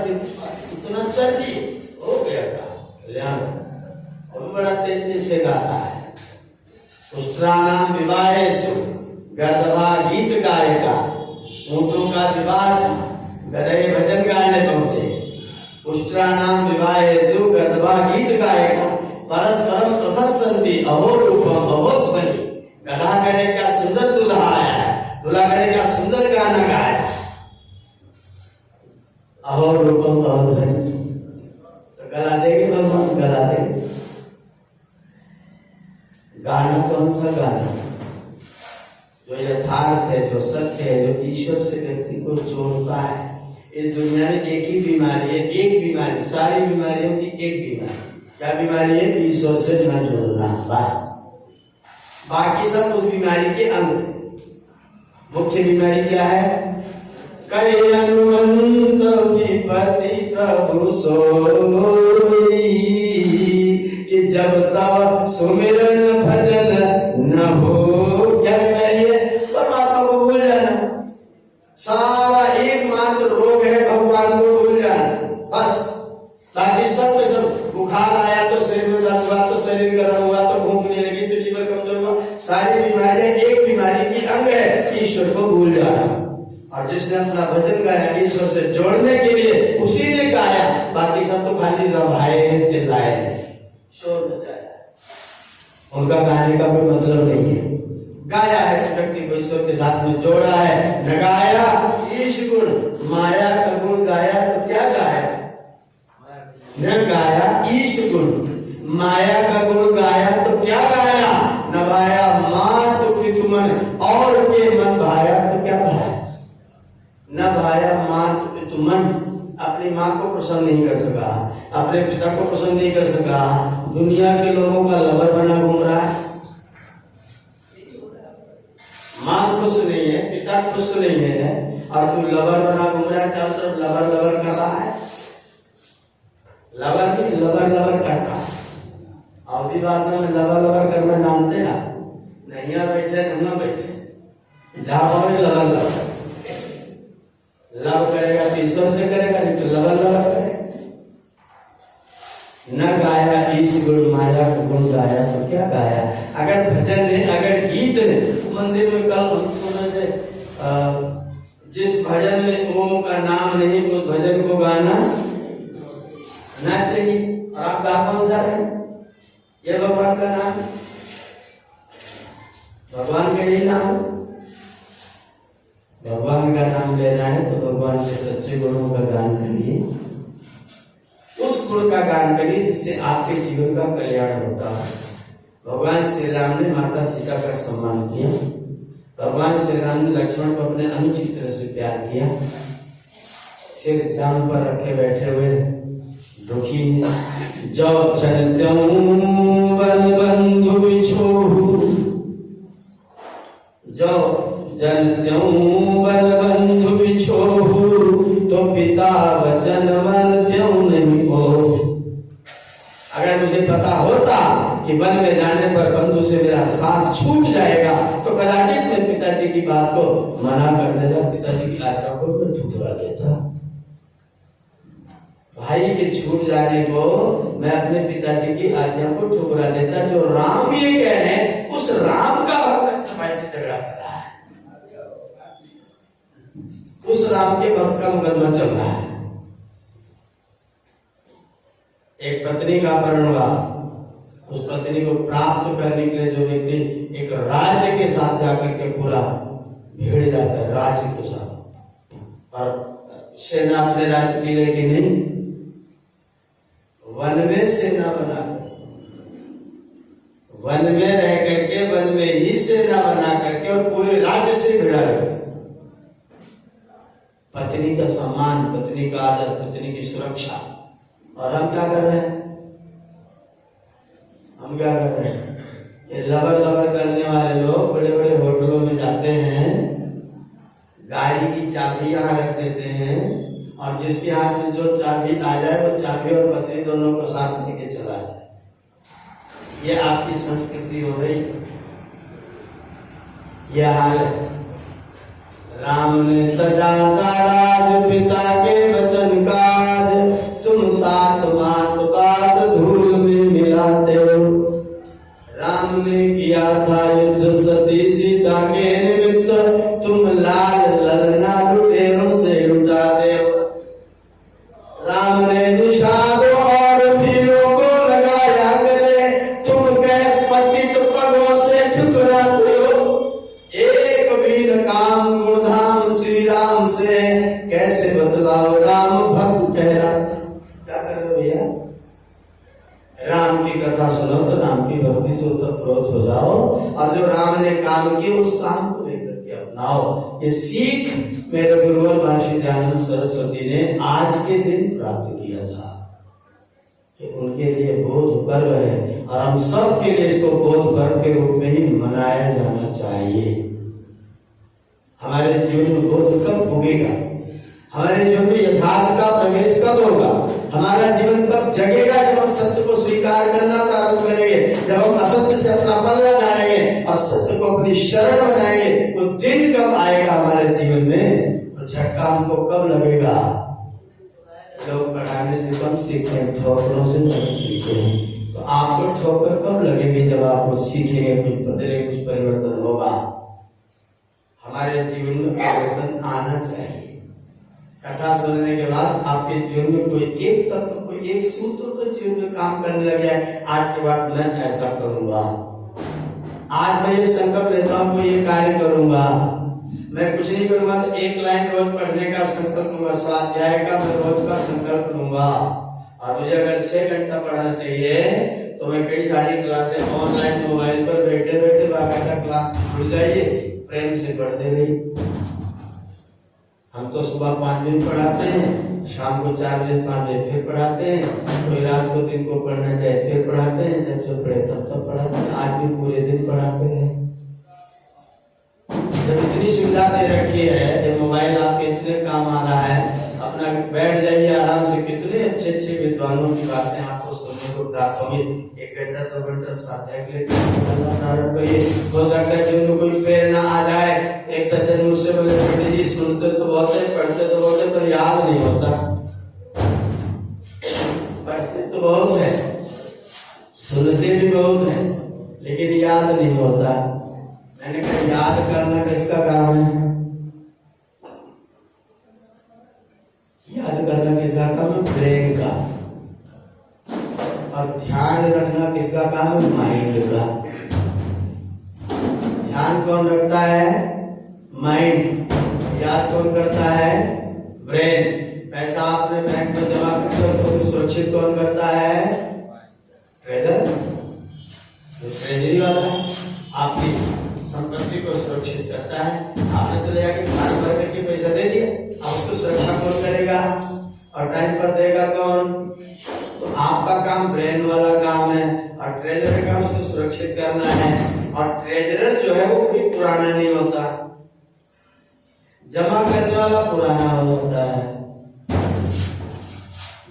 Speaker 1: इतना चल लिए हो गया था कल्याण, और बड़ा तेजी से गाता है। पुष्ट्राणाम विवाहेषु गर्दभा गीत गायिका, ऊंटों का विवाह था, गधे भजन गाने पहुंचे। पुष्ट्राणाम विवाहेषु गर्दभा गीत गायिका, परस्परम प्रशंसन्ति अहो रूपम अहो ध्वनि। गधा करे क्या सुंदर दूल्हा आया है, दूल्हा करे क्या सुंदर गाना गाया, अहो रूपम अहो ध्वनि। तो गला देंगे भगवान, गला देंगे। गाना कौन सा गाना? जो यथार्थ है, जो सत्य है, जो ईश्वर से व्यक्ति को जोड़ता है। इस दुनिया में एक ही बीमारी है, एक बीमारी, सारी बीमारियों की एक बीमारी। क्या बीमारी है? ईश्वर से न जुड़ना, बस। बाकी सब उस बीमारी के अंग। मुख्य बीमारी क्या है? कई अनुबंध विपत्ति प्रभु सोई, कि जब तब सुमिरन भजन न हो। क्या बीमारी है? परमात्मा को भूल जाना। सारा एकमात्र रोग है भगवान को भूल जाना, बस। बाकी सब में सब, बुखार आया तो शरीर में दर्द हुआ, तो शरीर गर्म हुआ, तो भूख नहीं लगी, तो लीवर कमजोर हुआ, सारी बीमारियां एक बीमारी की अंग है, ईश्वर को भूल जाना। और जिसने अपना भजन गाया ईश्वर से जोड़ने के लिए, उसी ने गाया। बाकी सब तो खाली रभाए हैं, चिल्लाए हैं, शोर मचाया। उनका गाने का कोई मतलब नहीं है। गाया है व्यक्ति को ईश्वर के साथ में जोड़ा है। न गाया ईश गुण माया का गुण गाया तो क्या गाया? न गाया ईश गुण माया का गुण गाया तो क्या गाया? न भाया मात पितु मन और के मन भाया तो क्या भाया? न भाया मात पितु मन, अपनी माँ को प्रसन्न नहीं कर सका, अपने पिता को प्रसन्न नहीं कर सका, दुनिया के लोगों का लवर बना घूम रहा है। माँ खुश नहीं है, पिता खुश नहीं है, और तू लवर बना घूम रहा है, चारों तरफ लवर लवर कर रहा है। लवर नहीं, लवर लवर करता है। अवधी भाषा में लवर लवर करना जानते हैं आप? नहीं बैठे नहीं बैठे, जहां पाओगे लवर लवर। लव करेगा तो ईश्वर से करेगा, नहीं तो लवर लवर करेगा। न गाया ईश गुण माया का गुण गाया तो क्या गाया? अगर भजन ने, अगर गीत ने, मंदिर में कल हम सुन रहे जिस भजन में ओम का नाम नहीं, उस भजन को गाना ना चाहिए। और आप गा कौन सा है? ये भगवान का नाम, भगवान का यही नाम। भगवान का नाम लेना है तो भगवान के सच्चे गुणों का गान करिए, उस गुण का गान करिए जिससे आपके जीवन का कल्याण होता है। भगवान श्री राम ने माता सीता का सम्मान किया। भगवान श्री राम ने लक्ष्मण को अपने अनुचित तरह से प्यार किया। सिर जान पर रखे बैठे हुए दुखी जो जनत्यं वन बंधु बिछोहु, जो जनत्यं वन बंधु बिछोहु, तो पिता वचन मानत्यं नहीं हो। अगर मुझे पता होता कि वन में जाने पर बंधु से मेरा साथ छूट जाएगा तो कदाचित मैं पिताजी की बात को मना कर देता, पिताजी की आज्ञा को मैं ठुकरा देता। भाई के छूट जाने को मैं अपने पिताजी की आज्ञा को ठुकरा देता। जो राम ये कह रहे हैं उस राम का भक्त भाई से झगड़ा कर रहा है, उस राम के भक्त का मुकदमा चल रहा है। एक पत्नी का अपहरण हुआ, उस पत्नी को प्राप्त करने के लिए जो व्यक्ति एक राज्य के साथ जाकर के पूरा भिड़ जाता है, राज्य के साथ, और सेना अपने राज्य की लेकिन नहीं, वन में सेना बना, वन में रह करके वन में ही सेना बना करके और पूरे राज्य से भिड़ा रहता। पत्नी का सम्मान, पत्नी का आदर, पत्नी की सुरक्षा। और हम क्या कर रहे हैं? हम क्या कर रहे हैं? ये लवर लवर करने वाले लोग बड़े बड़े होटलों में जाते हैं, गाड़ी की चाबी यहाँ रख देते हैं और जिसके हाथ में जो चाबी आ जाए वो चाबी और पत्नी दोनों को साथ लेके चला जाए। ये आपकी संस्कृति हो रही है, यह हाल है। राम ने सजाता राज पिता के वचन काज, तुम तात मात बात धूल में मिलाते हो। राम ने किया था युद्ध सती सीता के निमित्त, तुम लाल ललना लुटेरों से लुटाते हो। राम ने निषाद और भीलों को लगाया गले, तुम कह पतित पगों से ठुकराते हो। एक वीर काम गुणधाम श्री राम से, कैसे बतलाओ राम भक्त कह रहा। क्या कर रहे हो भैया? राम की कथा सुनो तो राम की भक्ति से ओतप्रोत हो जाओ और जो राम ने काम किया उस काम को लेकर के अपनाओ। ये सीख मेरे गुरुवर महर्षि दयानंद सरस्वती ने आज के दिन प्राप्त किया था। ये उनके लिए बोध पर्व है और हम सब के लिए इसको बोध पर्व के रूप में ही मनाया जाना चाहिए। हमारे जीवन में बोध कब उगेगा? हमारे जीवन में यथार्थ का प्रवेश कब होगा? हमारा जीवन कब जगेगा? जब हम सत्य को स्वीकार करना प्रारंभ करेंगे, जब हम असत्य से अपना पल्ला झाड़ेंगे और सत्य को अपनी शरण बनाएंगे। वो दिन कब आएगा हमारे जीवन में? तो झटका हमको कब लगेगा? लोग पढ़ाने से कम सीखे, ठोकरों से नहीं सीखे। तो आपको ठोकर कब लगेगी? जब आप कुछ सीखेंगे, कुछ बदलेंगे, कुछ परिवर्तन होगा। हमारे जीवन में परिवर्तन आना चाहिए। कथा सुनने के बाद आपके जीवन में कोई एक तत्व, कोई एक सूत्र तो जीवन में काम करने लगे है। आज के बाद मैं ऐसा करूंगा, आज मैं ये संकल्प लेता हूँ मैं ये कार्य करूंगा। मैं कुछ नहीं करूंगा तो एक लाइन रोज पढ़ने का संकल्प लूंगा, स्वाध्याय का मैं रोज का संकल्प लूंगा। और मुझे अगर 6 घंटा पढ़ना चाहिए तो मैं कई सारी क्लासें ऑनलाइन मोबाइल पर बैठे बैठे बाकायदा क्लास जुड़ जाइए, प्रेम से पढ़ते रहिए। हम तो सुबह 5 बजे पढ़ाते हैं, शाम को 4 बजे 5 बजे फिर पढ़ाते हैं, कोई रात को 3 को पढ़ना चाहे फिर पढ़ाते हैं, जब पढ़े तब पढ़ाते हैं। आज भी पूरे दिन पढ़ाते हैं। जब इतनी सुविधा दे रखी है, जब मोबाइल आपके इतने काम आ रहा है, अपना बैठ जाइए आराम से। कितने अच्छे अच्छे विद्वानों की बातें आपको सुनने को प्राप्त होंगी। 1 घंटा 2 घंटा स्वाध्याय के लिए प्रारंभ करिए। हो सकता है जिनको कोई प्रेरणा आ जाए। एक सज्जन मुझसे बोले, बेटे जी सुनते तो बहुत है, पढ़ते तो बहुत है, पर याद नहीं होता। पढ़ते तो बहुत है, सुनते भी बहुत है, लेकिन याद नहीं होता। मैंने कहा याद करना किसका काम है? याद करना किसका काम है? ब्रेन का। और ध्यान रखना किसका काम है? माइंड का। ध्यान कौन रखता है? माइंड। याद कौन करता है? ब्रेन। पैसा आपने बैंक में जमा करते हो तो सुरक्षित कौन करता है? ट्रेजर। उसकी सुरक्षा कौन करेगा और टाइम पर देगा कौन? तो आपका काम ब्रेन वाला काम है और ट्रेजरर का काम उसको सुरक्षित करना है। और ट्रेजरर जो है वो कोई पुराना नहीं होता, जमा करने वाला पुराना होता है,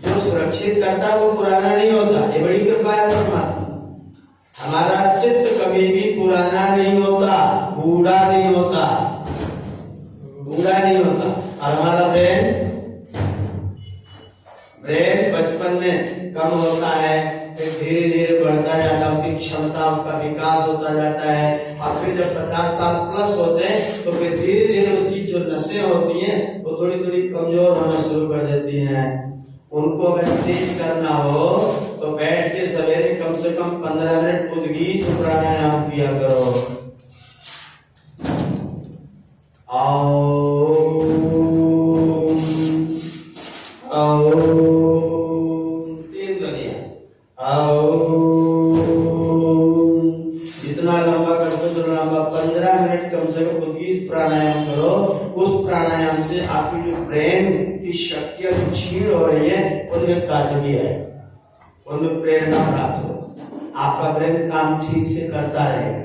Speaker 1: जो सुरक्षित करता है वो पुराना नहीं होता। ये बड़ी कृपा है परमात्मा। हमारा चित्त कभी भी पुराना नहीं होता, बूढ़ा नहीं होता, बूढ़ा नहीं होता। और हमारा ब्रेन बचपन में कम होता है, फिर धीरे धीरे बढ़ता जाता है, उसकी क्षमता, उसका विकास होता जाता है। और फिर जब 50 साल प्लस होते हैं तो फिर धीरे धीरे उसकी जो नसें होती हैं वो थोड़ी थोड़ी कमजोर होना शुरू कर देती हैं। उनको अगर तेज करना हो तो बैठ के सवेरे कम से कम 15 मिनट उद्गीत प्राणायाम किया करो। तीन ध्वनियां जितना लंबा कर सको उतना लंबा 15 मिनट कम से कम उद्गीत प्राणायाम करो। उस प्राणायाम से आपकी जो ब्रेन की शक्तियां जो क्षीण हो रही है उनमें ताजगी है, उनमें प्रेरणा प्राप्त हो, आपका ब्रेन काम ठीक से करता रहेगा।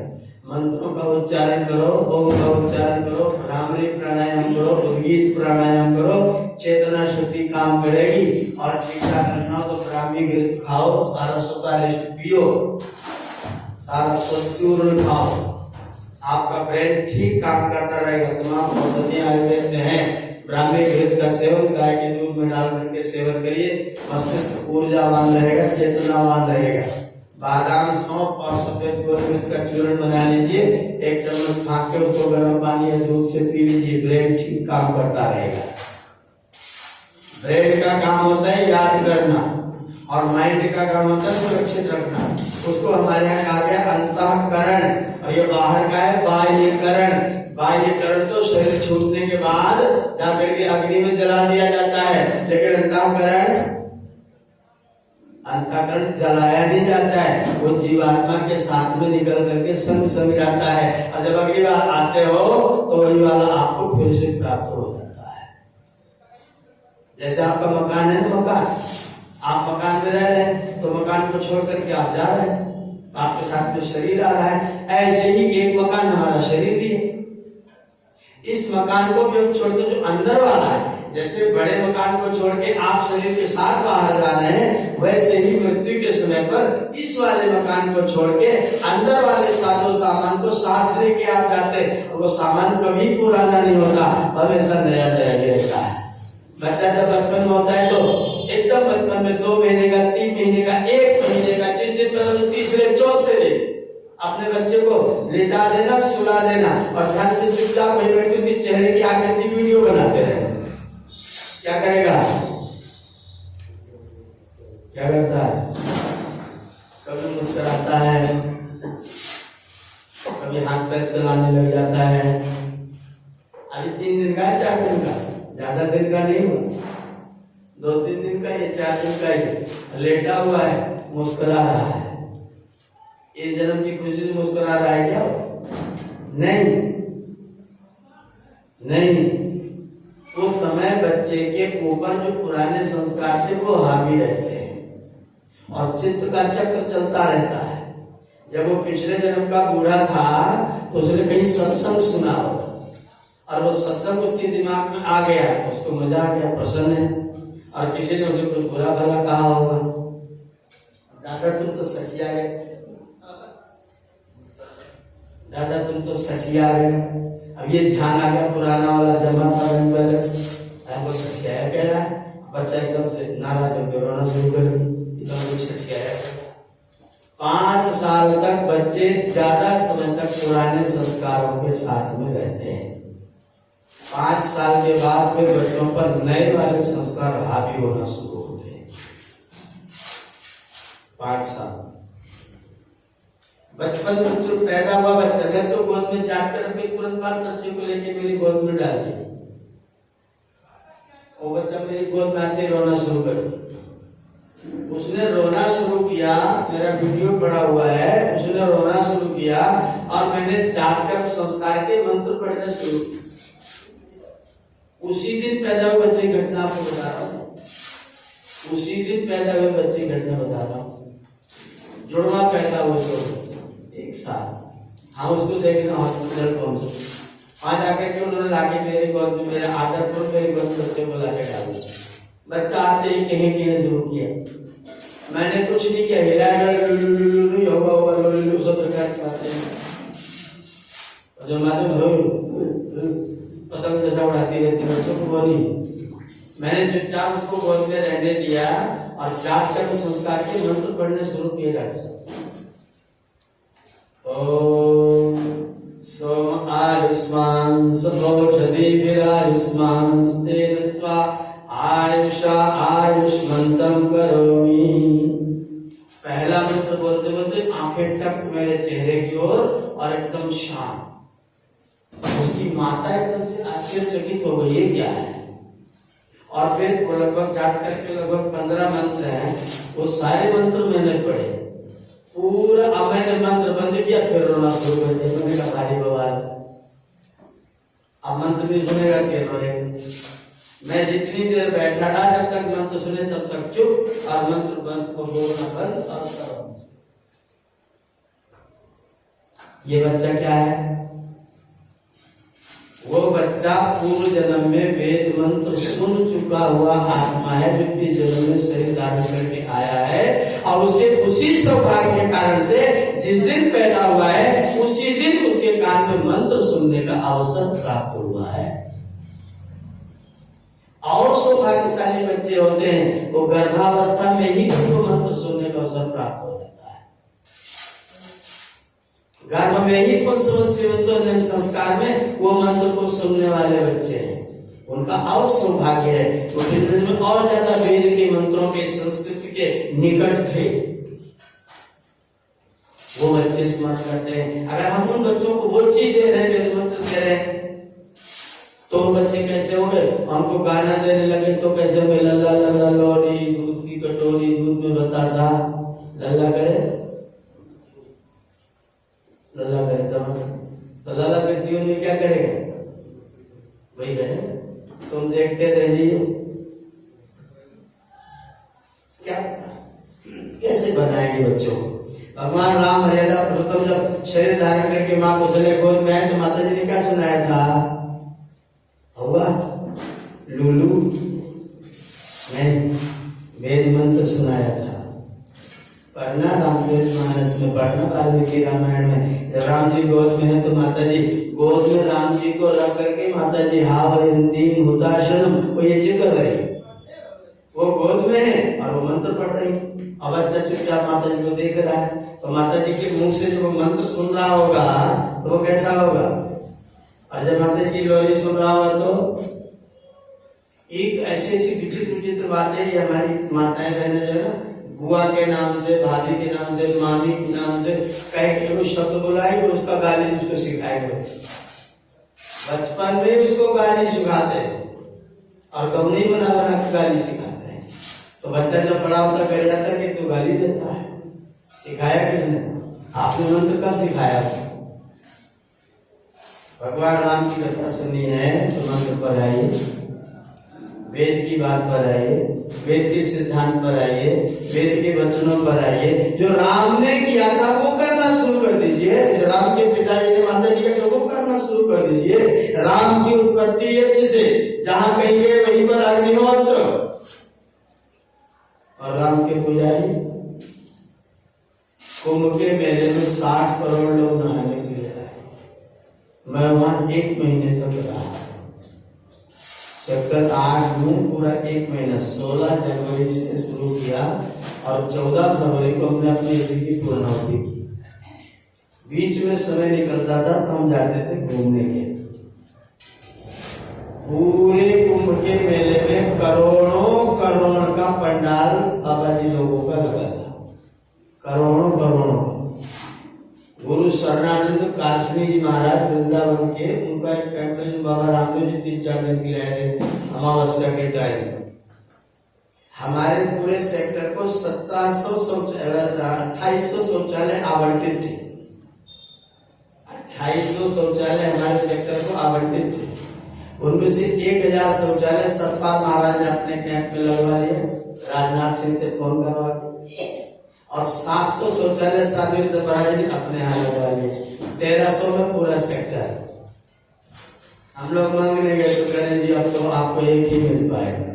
Speaker 1: मंत्रों का उच्चारण करो, ओम का उच्चारण करो, भ्रामरी प्राणायाम करो, उद्गीत प्राणायाम करो, चेतना शक्ति काम करेगी। और ठीक ठाक रखना हो तो ब्राह्मी घृत खाओ, सारस्वतारिष्ट पियो, सारस्वत चूर्ण खाओ, आपका ब्रेन ठीक काम करता रहेगा। तमाम औषधियां आयुर्वेद में हैं, ब्राह्मी घृत का सेवन गाय के दूध में डाल करके सेवन करिए, मस्तिष्क ऊर्जावान रहेगा, चेतनावान रहेगा। बादाम, सौंफ और सफेद गोल मिर्च का चूर्ण बना लीजिए, 1 चम्मच फाँक के उसको गर्म पानी या दूध से पी लीजिए, ब्रेन ठीक काम करता रहेगा। ब्रेन का काम होता है याद करना और माइंड का काम होता है सुरक्षित रखना। उसको हमारे यहाँ कहा गया अंतःकरण, और ये बाहर का है बाह्यकरण। बाह्यकरण तो शरीर छूटने के बाद जाकर के अग्नि में जला दिया जाता है, लेकिन अंतःकरण जलाया नहीं जाता है, वो जीवात्मा के साथ में निकल करके संग संग जाता है। और जब अगली बार आते हो तो वही वाला आपको फिर से प्राप्त हो जाता है। जैसे आपका मकान है ना, मकान, आप मकान में रह रहे हैं तो मकान को छोड़ करके आप जा रहे हैं, आपके साथ में शरीर आ रहा है। ऐसे ही एक मकान हमारा शरीर भी है। इस मकान को भी हम छोड़ते जो अंदर वाला है, जैसे बड़े मकान को छोड़ के आप शरीर के साथ बाहर जा रहे हैं, वैसे ही मृत्यु के समय पर इस वाले मकान को छोड़ के अंदर वाले साजो सामान को साथ लेके आप जाते हैं। वो सामान कभी पुराना नहीं होता, हमेशा नया नया ही रहता है। बच्चा जब बचपन में होता है तो एकदम बचपन में 2 महीने का, 3 महीने का, 1 महीने का, जिस दिन पहले तीसरे चौथे दिन अपने बच्चे को लेटा देना, सुला देना और ध्यान से चुपचाप वहीं बैठ के उसके चेहरे की आकृति वीडियो बनाते रहे। क्या करेगा? क्या करता है? कभी मुस्कुराता है, कभी हाथ पैर चलाने लग जाता है। अभी 3 दिन का है, 4 दिन का, ज्यादा दिन का नहीं हुआ, 2-3 दिन का, ये 4 दिन का ही लेटा हुआ है, मुस्कुरा रहा है। इस जन्म की खुशी से मुस्कुरा रहा है क्या? नहीं नहीं, उस समय बच्चे के ऊपर जो पुराने संस्कार थे वो हावी रहते हैं और चित्त का चक्र चलता रहता है। जब वो पिछले जन्म का बूढ़ा था तो उसने कहीं सत्संग सुना होगा और वो सत्संग उसके दिमाग में आ गया, उसको मजा आ गया, प्रसन्न है। और किसी ने उसे कुछ बुरा भला कहा होगा, दादा तुम तो सठिया गए, दादा तुम तो सठिया गए। अब ये ध्यान आ गया, पुराना वाला जमा था बैंक बैलेंस, वो सठिया कह रहा है। बच्चा एकदम से नाराज होकर रोना शुरू कर दी, एकदम सठिया है। 5 साल तक बच्चे ज्यादा समय तक पुराने संस्कारों के साथ में रहते हैं। 5 साल के बाद फिर बच्चों पर नए वाले संस्कार हावी होना शुरू होते हैं। 5 साल बचपन में जो पैदा हुआ बच्चा, मैं तो गोद में जाकर अपने तुरंत बाद बच्चे को लेके मेरी गोद में डाल दिया। वो बच्चा मेरी गोद में आते रोना शुरू कर दिया। उसने रोना शुरू किया, मेरा वीडियो पड़ा हुआ है, उसने रोना शुरू किया और मैंने जातकर्म संस्कार के मंत्र पढ़ने शुरू किए। उसी दिन पैदा हुए बच्चे की घटना आपको बता रहा हूँ, उसी दिन पैदा हुए बच्चे की घटना बता रहा हूँ। जुड़वा पैदा हुए दो बच्चे एक साथ, हम उसको देखने हॉस्पिटल पहुंचे, वहां जाकर के उन्होंने लाके मेरे गोद में, मेरे आदरपुर मेरे गोद में बच्चे को लाके डाला। बच्चा आते ही कहीं कहीं शुरू किया, मैंने कुछ नहीं किया, हिलाया लुलुलुलुलु होगा होगा लुलुलु सब प्रकार की बातें, जो मालूम पतंग जैसा उड़ाती रहती है बच्चों को बोली। मैंने चुपचाप उसको गोद में रहने दिया और जाप कर संस्कार के मंत्र पढ़ने शुरू किए। डॉक्टर साहब ओम सोम आयुष्मान सुभोषधि विरायुष्मान स्तेनत्वा आयुषा आयुष्मंतम करोमि। पहला मंत्र बोलते बोलते आंखें टक मेरे चेहरे की ओर और एकदम शांत। उसकी माता एकदम से आश्चर्यचकित हो गई, ये क्या है। और फिर वो लगभग जात करके लगभग 15 मंत्र हैं, वो सारे मंत्र मैंने पढ़े पूरा। अब मैंने मंत्र बंद किया, फिर रोना शुरू कर दिया। मैंने कहा भारी बवाल, अब मंत्र भी सुनेगा फिर रोएगा। मैं जितनी देर बैठा रहा, जब तक मंत्र सुने तब तक चुप, और मंत्र बंद को बोलना बंद और करो। ये बच्चा क्या है? वो बच्चा पूर्व जन्म में वेद मंत्र सुन चुका हुआ आत्मा है, जो इस जन्म में शरीर धारण करके आया है। और उसके उसी सौभाग्य के कारण से जिस दिन पैदा हुआ है, उसी दिन उसके कान में मंत्र सुनने का अवसर प्राप्त हुआ है। और सौभाग्यशाली बच्चे होते हैं, वो गर्भावस्था में ही उनको मंत्र सुनने का अवसर प्राप्त हो जाता है। गर्भ में ही पुंसवन संस्कार में वो मंत्र को सुनने वाले बच्चे हैं, उनका और सौभाग्य है। तो में और ज्यादा वेद के मंत्रों के संस्कृति के निकट थे, वो बच्चे स्मरण करते हैं। अगर हम उन बच्चों को वो चीज दे रहे हैं, वेद मंत्र दे रहे हैं, तो बच्चे कैसे होंगे? हमको गाना देने लगे तो कैसे होंगे? लल्ला लल्ला लोरी, दूध की कटोरी, दूध में बतासा, लल्ला करे, लल्ला करे तो लल्ला फिर जीवन में क्या करेगा? वही करे, तुम देखते रहिए। क्या कैसे बनाएंगे बच्चों को? भगवान राम मर्यादा पुरुषोत्तम जब शरीर धारण करके माँ को चले गोद में आए, तो माता जी ने क्या सुनाया था? होगा लुलु नहीं, वेद मंत्र सुनाया था। पढ़ना रामचरितमानस में, पढ़ना वाल्मीकि रामायण में। जब राम जी गोद में है तो माता जी गोद में राम जी को रख करके माता जी हावयंती हुताशनम, वो ये चीज कर रही, वो गोद में है और वो मंत्र पढ़ रही। अब बच्चा चुपचाप माता जी को देख रहा है, तो माता जी के मुंह से जब वो मंत्र सुन रहा होगा तो वो कैसा होगा? और जब माता जी की लोरी सुन रहा होगा तो एक ऐसी ऐसी विचित्र विचित्र बातें हमारी माताएं बहनें जो है ना, बुआ के नाम से, भाभी के नाम से, मामी के नाम से कहीं कोई शब्द बुलाएंगे, उसका गाली उसको सिखाएंगे। बचपन में उसको गाली सिखाते हैं और गमनी बना बना के गाली सिखाते हैं। तो बच्चा जब बड़ा होता है, कह जाता है कि तू गाली देता है, सिखाया किसने? आपने मंत्र कब सिखाया उसको? भगवान राम की कथा सुनी है तो मंत्र पर आइए, वेद की बात पर आइए, वेद के सिद्धांत पर आइए, वेद के वचनों पर आइए। जो राम ने किया था वो करना शुरू कर दीजिए, जो राम के पिताजी ने माता जी का वो करना शुरू कर दीजिए। राम की उत्पत्ति यज्ञ से, जहां कहेंगे वहीं पर अग्निहोत्र। और राम के पुजारी कुंभ के मेले में 60 करोड़ लोग नहाने के लिए आए। मैं वहां 1 महीने तक रहा, सेक्टर 8 में पूरा 1 महीना, 16 जनवरी से शुरू किया और 14 फरवरी को हमने अपनी यज्ञ की पूर्णाहुति की। बीच में समय निकलता था तो हम जाते थे घूमने के। पूरे कुंभ के मेले में करोड़ों करोड़ का पंडाल बाबा जी लोगों का लगा था, करोड़ों करोड़ों का। गुरु शरणानंद काश्मी जी महाराज वृंदावन के, उनका एक कैंप है जो बाबा रामदेव जी 3-4 दिन की रहे थे अमावस्या के टाइम। हमारे पूरे सेक्टर को 2800 शौचालय आवंटित थे। 2800 शौचालय हमारे सेक्टर को आवंटित थे। उनमें से 1000 शौचालय सतपाल महाराज ने अपने कैंप में लगवा लिया, राजनाथ सिंह से फोन करवा के, और 700 शौचालय साध्वी महाराज ने अपने यहाँ लगवा लिए। 1300 में पूरा सेक्टर। हम लोग मांगने गए तो करें जी अब तो आपको एक ही मिल पाएगा।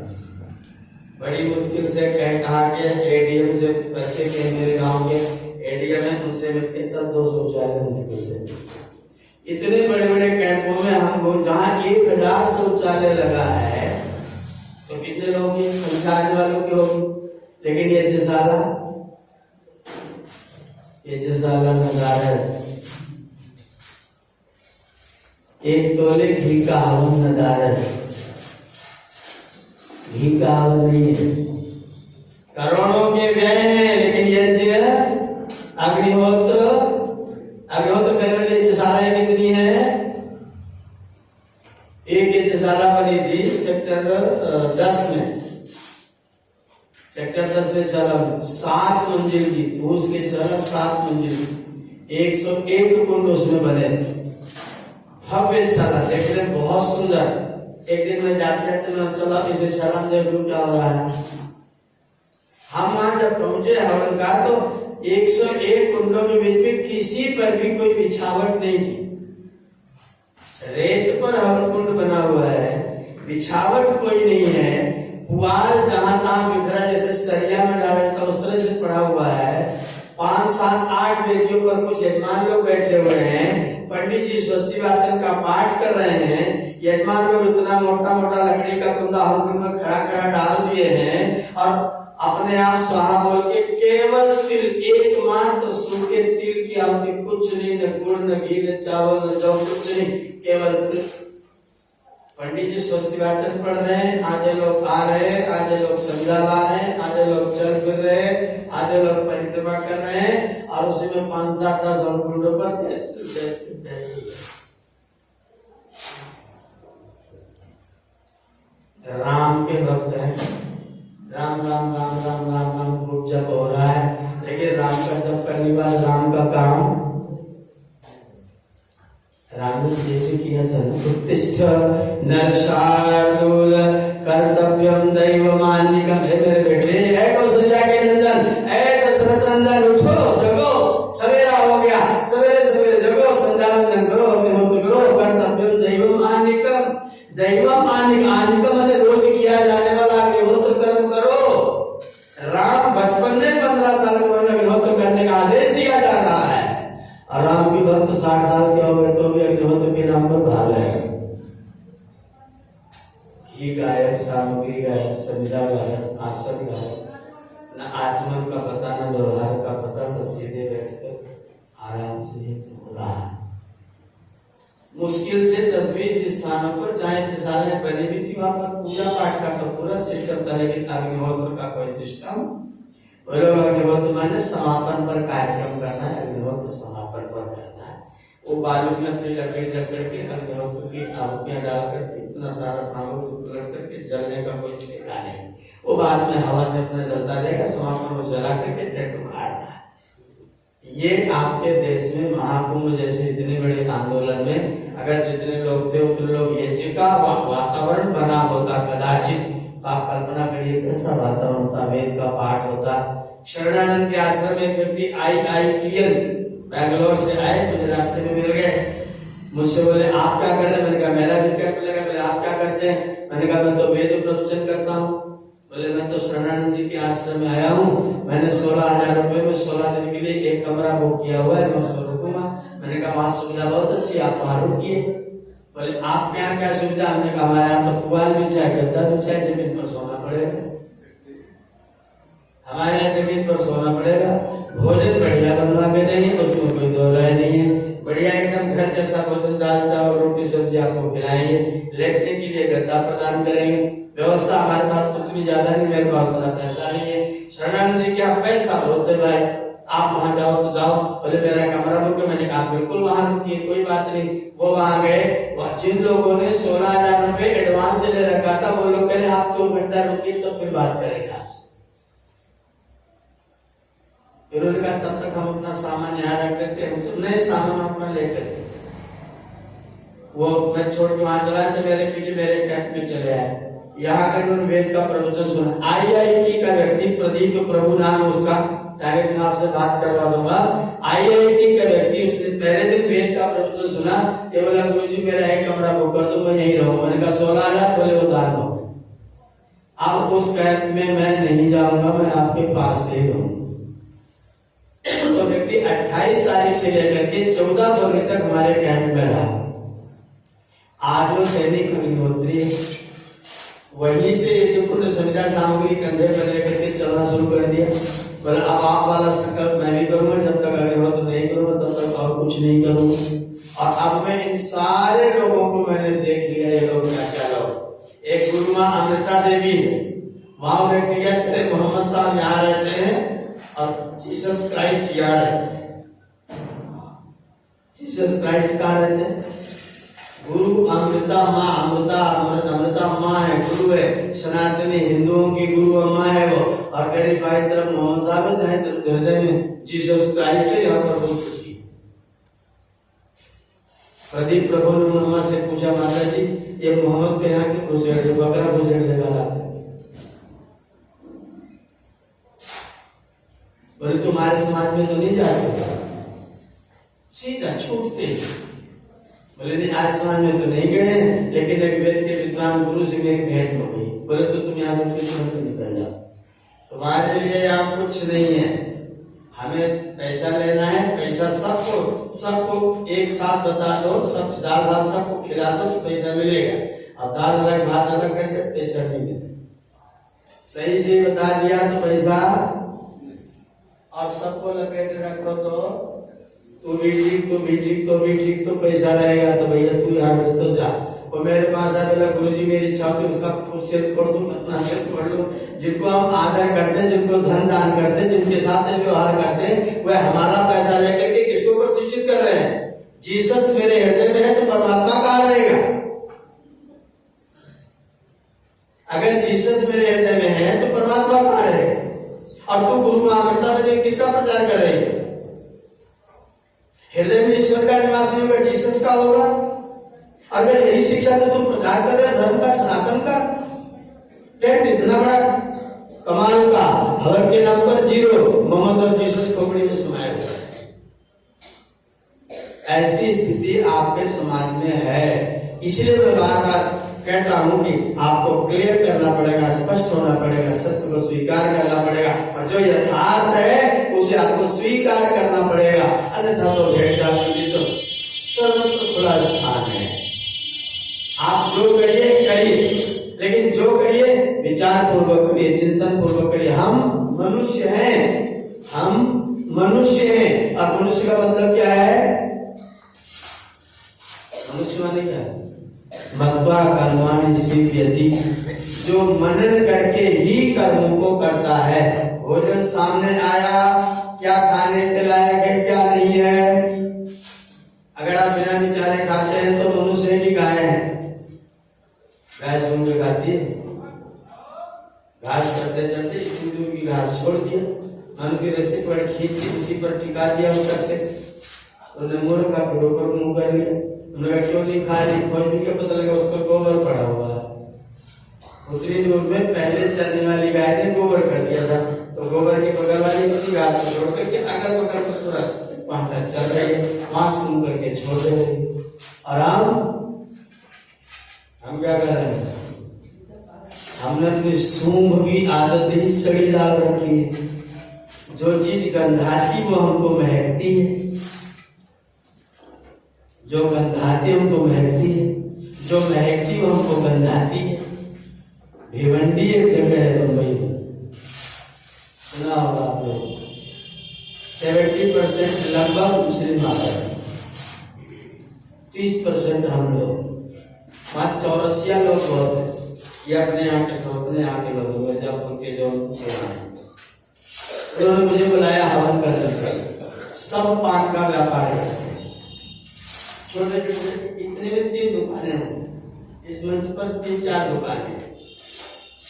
Speaker 1: बड़ी मुश्किल से कहा के एडीएम से बच्चे के मेरे गांव के एडीएम है, उनसे मिलकर तब 2 शौचालय मुश्किल से। इतने बड़े बड़े कैंपों में हम जहाँ 1000 शौचालय लगा है तो कितने लोग की संख्या आने वालों की होगी। लेकिन ये जसाला नजारा, 1 तोले घी का हवन नजारा, घी का हवन नहीं है, करोड़ों के व्यय है। लेकिन यज्ञ अग्निहोत्र करने वाली यज्ञशाला कितनी है? एक यज्ञशाला बनी थी सेक्टर 10 में, सेक्टर 10 में चला 7 मंजिल की थी, उसके चला 7 मंजिल, 101 कुंड उसमें बने थे। भव्य शाला देखने बहुत सुंदर। एक दिन मैं जाते जाते मैं चला इस शाला में देख लूं क्या हो रहा है। हम वहां जब पहुंचे हवन का तो 101 कुंडों के बीच में किसी पर भी कोई बिछावट नहीं थी। रेत पर हवन कुंड बना हुआ है, बिछावट कोई नहीं है, पुआल जहां तहां बिखरा जैसे सरिया में डाला जाता उस तरह से पड़ा हुआ है। 5, 7, 8 वेदियों पर कुछ यजमान लोग बैठे हुए हैं, पंडित जी स्वस्ति वाचन का पाठ कर रहे हैं। यजमान लोग इतना मोटा मोटा लकड़ी का कुंदा हवन में खड़ा डाल दिए हैं और अपने आप स्वाहा बोल के केवल तिल, एकमात्र सूखे तिल की आहुति, कुछ नहीं, न गुड़ न घी न चावल न जौ, कुछ नहीं, केवल तिल। पंडित जी स्वस्ति वाचन पढ़ रहे हैं, आधे लोग आ रहे हैं, आधे लोग संध्या ला रहे हैं, आधे लोग चल फिर रहे हैं, आधे लोग परिक्रमा कर रहे हैं और उसी में 5, 7, 10 कुंडों पर राम के भक्त हैं। राम राम राम राम राम राम खूब जप हो रहा है, लेकिन राम का जप करने के बाद राम का काम राम ने जैसे किया था, उत्तिष्ठ नरशार्दूल कर्तव्यम दैवमान्यकम। हे मेरे बेटे, ऐ कौशल्या के नंदन, ऐ दशरथ नंदन, उठो जगो, सवेरा हो गया, सवेरे सवेरे जगो, संध्या वंदन करो, अग्निहोत्र करो, कर्तव्यम दैवमान्यकम। दैवमान्यकम माने रोज किया जाने वाला अग्निहोत्र कर्म करो। राम बचपन में 15 साल की उम्र में अग्निहोत्र करने का आदेश दिया जा रहा है और राम की भक्त 60 साल के हो गए तो भी अग्निहोत्र के नाम पर भाग रहे हैं। घी गायब, सामग्री गायब, संध्या गायब, आसन गायब, न आचमन का पता न व्यवहार का पता, बस सीधे बैठकर आराम से हो रहा है। मुश्किल से 10-20 स्थानों पर जहाँ यज्ञशालाएं बनी हुई थी वहां पर पूजा पाठ का तो पूरा सिस्टम था, लेकिन अग्निहोत्र का कोई सिस्टम। वो लोग अग्निहोत्र माने समापन पर कार्यक्रम करना है, अग्निहोत्र समापन पर करना है। वो बालू में अपनी लकड़ी रख करके अग्निहोत्र की आहुतियां डाल करके इतना सारा सामग्री उपलब्ध करके जलने का कोई ठेका नहीं, वो बाद में हवा से अपना जलता रहेगा, समापन में जला करके टेंट उखाड़ना है। ये आपके देश में महाकुंभ जैसे इतने बड़े आंदोलन में अगर जितने लोग थे उतने लोग यज्ञ का वातावरण बना होता, कदाचित आप कल्पना करिए कैसा वातावरण होता, वेद का पाठ होता। शरणानंद के आश्रम में एक व्यक्ति IITian बैंगलोर से आए, मुझे रास्ते में मिल गए, मुझसे बोले आप क्या कर रहे हैं? मैंने कहा मेरा भी कैंप लगा। बोले आप क्या करते हैं? मैंने कहा मैं तो वेद प्रवचन करता हूँ। बोले मैं तो शरणानंद जी के आश्रम में आया हूँ, मैंने 16,000 रुपए में 16 दिन के लिए एक कमरा बुक किया हुआ है, मैं उसमें रुकूंगा। मैंने कहा वहाँ सुविधा बहुत अच्छी, आप वहाँ रुकिए। बोले आपके यहाँ क्या सुविधा? हमने कहा हमारे यहाँ तो पुआल बिछा है, गद्दा बिछा है, जमीन पर सोना पड़ेगा। हमारे यहाँ जमीन पर सोना पड़ेगा, भोजन बढ़िया बनवा के देंगे, उसमें कोई दो राय नहीं है, बढ़िया एकदम घर जैसा भोजन, दाल चावल रोटी सब्जी आपको खिलाएंगे, लेटने के लिए गद्दा प्रदान करेंगे। व्यवस्था हमारे पास उतनी ज्यादा नहीं, मेरे पास उतना पैसा नहीं है। शरणानंद जी क्या पैसा होते भाई, आप वहां जाओ तो जाओ। बोले मेरा कमरा बुक है। मैंने कहा बिल्कुल वहां रुकिए, कोई बात नहीं। वो वहां गए, जिन लोगों ने 16,000 रुपए एडवांस ले रखा था वो लोग कहे आप 2 घंटा रुकिए तो फिर बात करेंगे आपसे। उन्होंने कहा तब तक हम अपना सामान यहाँ रख देते हैं, नहीं सामान अपना लेकर। वो मैं छोड़ के वहां चला तो मेरे पीछे मेरे कैंप में चले आए। यहाँ कर उन्होंने वेद का प्रवचन सुना। IIT का व्यक्ति, प्रदीप प्रभु नाम उसका, चाहे मैं आपसे बात करवा दूंगा। IIT का व्यक्ति, उसने पहले दिन वेद का प्रवचन सुना। ये बोला गुरुजी मेरा एक कमरा बुक कर दो, मैं यहीं रहूंगा। मैंने कहा 16,000, बोले वो दान हो गए। अब उस कैंप में मैं नहीं जाऊंगा, मैं आपके पास ही रहूंगा। तो व्यक्ति 28 तारीख से लेकर के 14 फरवरी तक हमारे कैंप में रहा। आज वो सैनिक अग्निहोत्री है। वहीं से जो कुल संविदा सामग्री कंधे पर लेकर के चलना शुरू कर दिया। बोला अब आप वाला संकल्प मैं भी करूंगा, जब तक अग्निहोत्र नहीं करूंगा तब तक और कुछ नहीं करूंगा। और अब मैं इन सारे लोगों को मैंने देख लिया, ये लोग क्या लोग। एक गुरु माँ अमृता देवी है, वहां व्यक्तिगत करे मोहम्मद साहब यहाँ रहते हैं और जीसस क्राइस्ट यहाँ रहते हैं। जीसस क्राइस्ट कहाँ रहते हैं? गुरु अमृता माँ, अमृता माँ है, गुरु है, सनातनी हिंदुओं की गुरु अम्मा है वो। और मेरी बाई तरफ मोहम्मद साहब है, दाएं तरफ हृदय में जीसस क्राइस्ट है। यहाँ पर बहुत खुशी है। प्रदीप प्रभु ने अम्मा से पूछा, माता जी ये मोहम्मद के यहाँ के घुसेड़ बकरा घुसेड़ देगा लाते, बोले तुम्हारे समाज में तो नहीं जाते, सीधा छूटते। बोले नहीं आज समाज में तो नहीं गए, लेकिन एक वेद के विद्वान गुरु से मेरी भेंट हो गई। बोले तो तुम यहाँ से निकल जाओ, तुम्हारे लिए यहाँ कुछ नहीं है, हमें पैसा लेना है। पैसा सबको एक साथ बता दो, सब दाल भात सबको खिला दो तो पैसा मिलेगा। अब दाल अलग भात अलग करके पैसा नहीं मिलेगा। सही से बता दिया तो पैसा, और सबको लपेट रखो तो तू भी ठीक तो पैसा रहेगा। तो भैया तू यहाँ से तो जा। वो मेरे पास आया, बोला गुरुजी मेरी इच्छा होती है उसका सिर फोड़ दूं, अपना सिर फोड़ लूं। जिनको हम आदर करते हैं, जिनको धन दान करते हैं, जिनके साथ व्यवहार करते हैं, वह हमारा पैसा लेकर के किसको प्रतिष्ठित कर रहे हैं? जीसस मेरे हृदय में है तो परमात्मा कहाँ रहेगा? अगर जीसस मेरे हृदय में है तो परमात्मा कहाँ रहेगा? और तू गुरु अमृता में किसका प्रचार कर रही है? हृदय में ईश्वर का निवास नहीं होगा, जीसस का होगा। अगर यही शिक्षा तो तुम प्रचार कर रहे हो धर्म का, सनातन का, टेंट इतना बड़ा कमाल का, हवर के नाम पर 0, मोहम्मद और जीसस खोपड़ी में समाया हुआ है। ऐसी स्थिति आपके समाज में है। इसलिए मैं बार बार कहता हूं कि आपको क्लियर करना पड़ेगा, स्पष्ट होना पड़ेगा, सत्य को स्वीकार करना पड़ेगा, और जो यथार्थ है उसे आपको स्वीकार करना पड़ेगा। अन्यथा तो भेड़ चाल के लिए तो सर्वत्र खुला स्थान है। आप जो करिए, लेकिन जो करिए विचार पूर्वक करिए, चिंतन पूर्वक करिए। हम मनुष्य हैं, और मनुष्य का मतलब क्या है? मनुष्य माने क्या है? मत्वा कर्माणि सिद्ध्यति, जो मनन करके ही कर्मों को करता है। भोजन सामने आया, क्या खाने के लायक है क्या नहीं है। अगर आप बिना विचारे खाते हैं तो मनुष्य की गाय है, गाय सूंघ के खाती है, घास चलते चलते इतनी दूर की घास छोड़ दिया, मनु की रस्सी पर खींची, उसी पर टिका दिया उसका सिर, उन्होंने मुड़ का फिर ऊपर मुंह कर लिया। उन्होंने क्यों नहीं खा रही? खोज भी क्या पता लगा उस पर गोबर पड़ा हुआ है। उतनी दूर में पहले चलने वाली गाय ने गोबर कर दिया था, तो गोबर के बगल वाली उसी घास को छोड़ करके अगल बगल पर पूरा पांटा चल रही है, वहां सूंघ करके छोड़ दे रही। और हम क्या कर रहे हैं? हमने अपनी सूंघ की आदत ही सड़ी डाल रखी है। जो चीज गंधाती वो हमको महकती है, जो गंधाती हमको महकती है, जो महकती वो हमको गंधाती है। भिवंडी एक जगह है मुंबई में, सुना होगा आप लोग। 70% लगभग मुस्लिम आबादी, 30% हम लोग, वहाँ चौरसिया लोग बहुत है। ये अपने यहाँ के सब अपने यहाँ के लोग, मिर्जापुर के जो उन्होंने मुझे बुलाया हवन करने का। सब पान का व्यापार है, छोटे छोटे, इतने में 3 दुकानें होंगी। इस मंच पर 3-4 दुकानें हैं।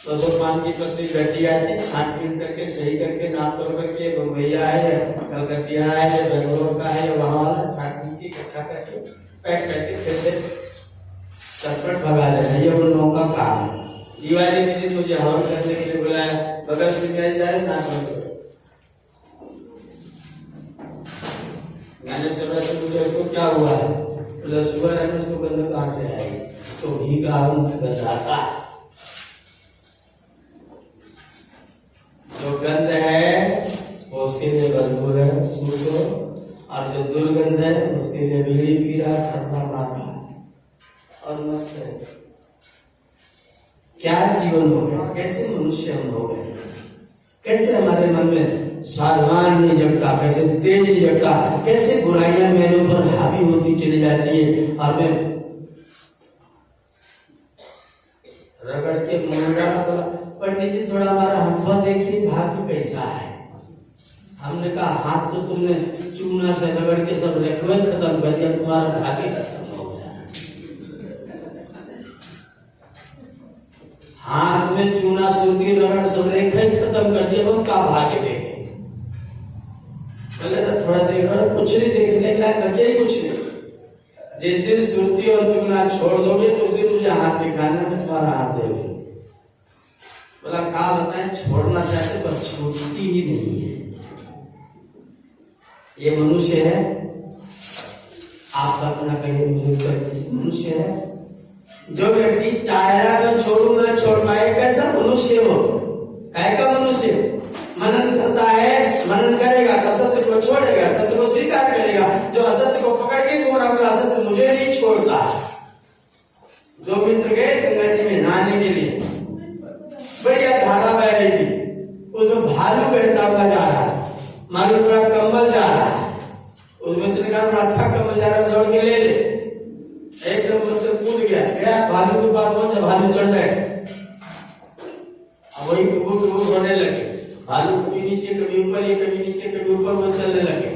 Speaker 1: तो पान की पत्ती गड्डी आती, छाट पीट करके सही करके नाप तोड़ करके, बम्बैया है, कलकतिया है, बेंगलोर का है, वहां वाला छाट पीट के इकट्ठा करके पैक करके फिर से चटपट भगा देना, ये उन लोगों का काम है। दिवाली के दिन मुझे हवन करने के लिए बुलाया, बगल से गए जाए ना मैंने चला से पूछा इसको क्या हुआ है, बोला शुगर है, उसको गंध कहाँ से आएगी, तो घी का हवन गंध आता है। जो गंध है वो उसके लिए बदबू है, सूखो, और जो दुर्गंध है उसके लिए बीड़ी पी रहा, खतरा मार रहा है और मस्त है। क्या जीवन हो गया, कैसे मनुष्य हम हो गए, कैसे हमारे मन में स्वाभिमान नहीं जगता, कैसे तेज नहीं जगता, कैसे बुराइयां मेरे ऊपर हावी होती चली जाती है और मैं रगड़ के मुंडा बोला, पंडित जी थोड़ा हमारा हाथवा देखिए भाग्य कैसा है। हमने कहा हाथ तो तुमने चूना से रगड़ के सब रेखवे खत्म कर दिया, तुम्हारा भाग्य खत्म हो गया। हाथ में चूना सूती रगड़ सब रेखा ही खत्म कर दिया, हम का भाग्य देखे। बोले ना थोड़ा देख कुछ नहीं देखने के लायक बचे ही कुछ नहीं। जिस दिन सूती और चूना छोड़ दोगे तो उस दिन मुझे हाथ दिखाना, मैं तुम्हारा हाथ दे दूंगा। बोला कहा बताएं, छोड़ना चाहते पर छूटती ही नहीं है। ये मनुष्य है, आप कल्पना करिए, मुझे मनुष्य है। जो व्यक्ति चाहेगा मैं छोड़ू ना छोड़ पाए, कैसा मनुष्य हो, कैसा मनुष्य मनन करता है, मनन करेगा तो असत्य को छोड़ेगा, सत्य को स्वीकार करेगा। जो असत्य को पकड़ के घूम रहा, असत्य मुझे नहीं छोड़ता। दो मित्र गए गंगा जी में नहाने के लिए, बढ़िया धारा बह रही थी, उसमें भालू बहता हुआ जा रहा है, मालूम पड़ा कम्बल जा रहा है। उस मित्र ने कहा अच्छा कम्बल जा रहा है, दौड़ के ले ले। एक मित्र कूद गया भालू के पास पहुंचा, भालू चढ़ बैठा, अब वही रोने लगे। भालू कभी नीचे कभी ऊपर, ये कभी नीचे कभी ऊपर, वो चलने लगे।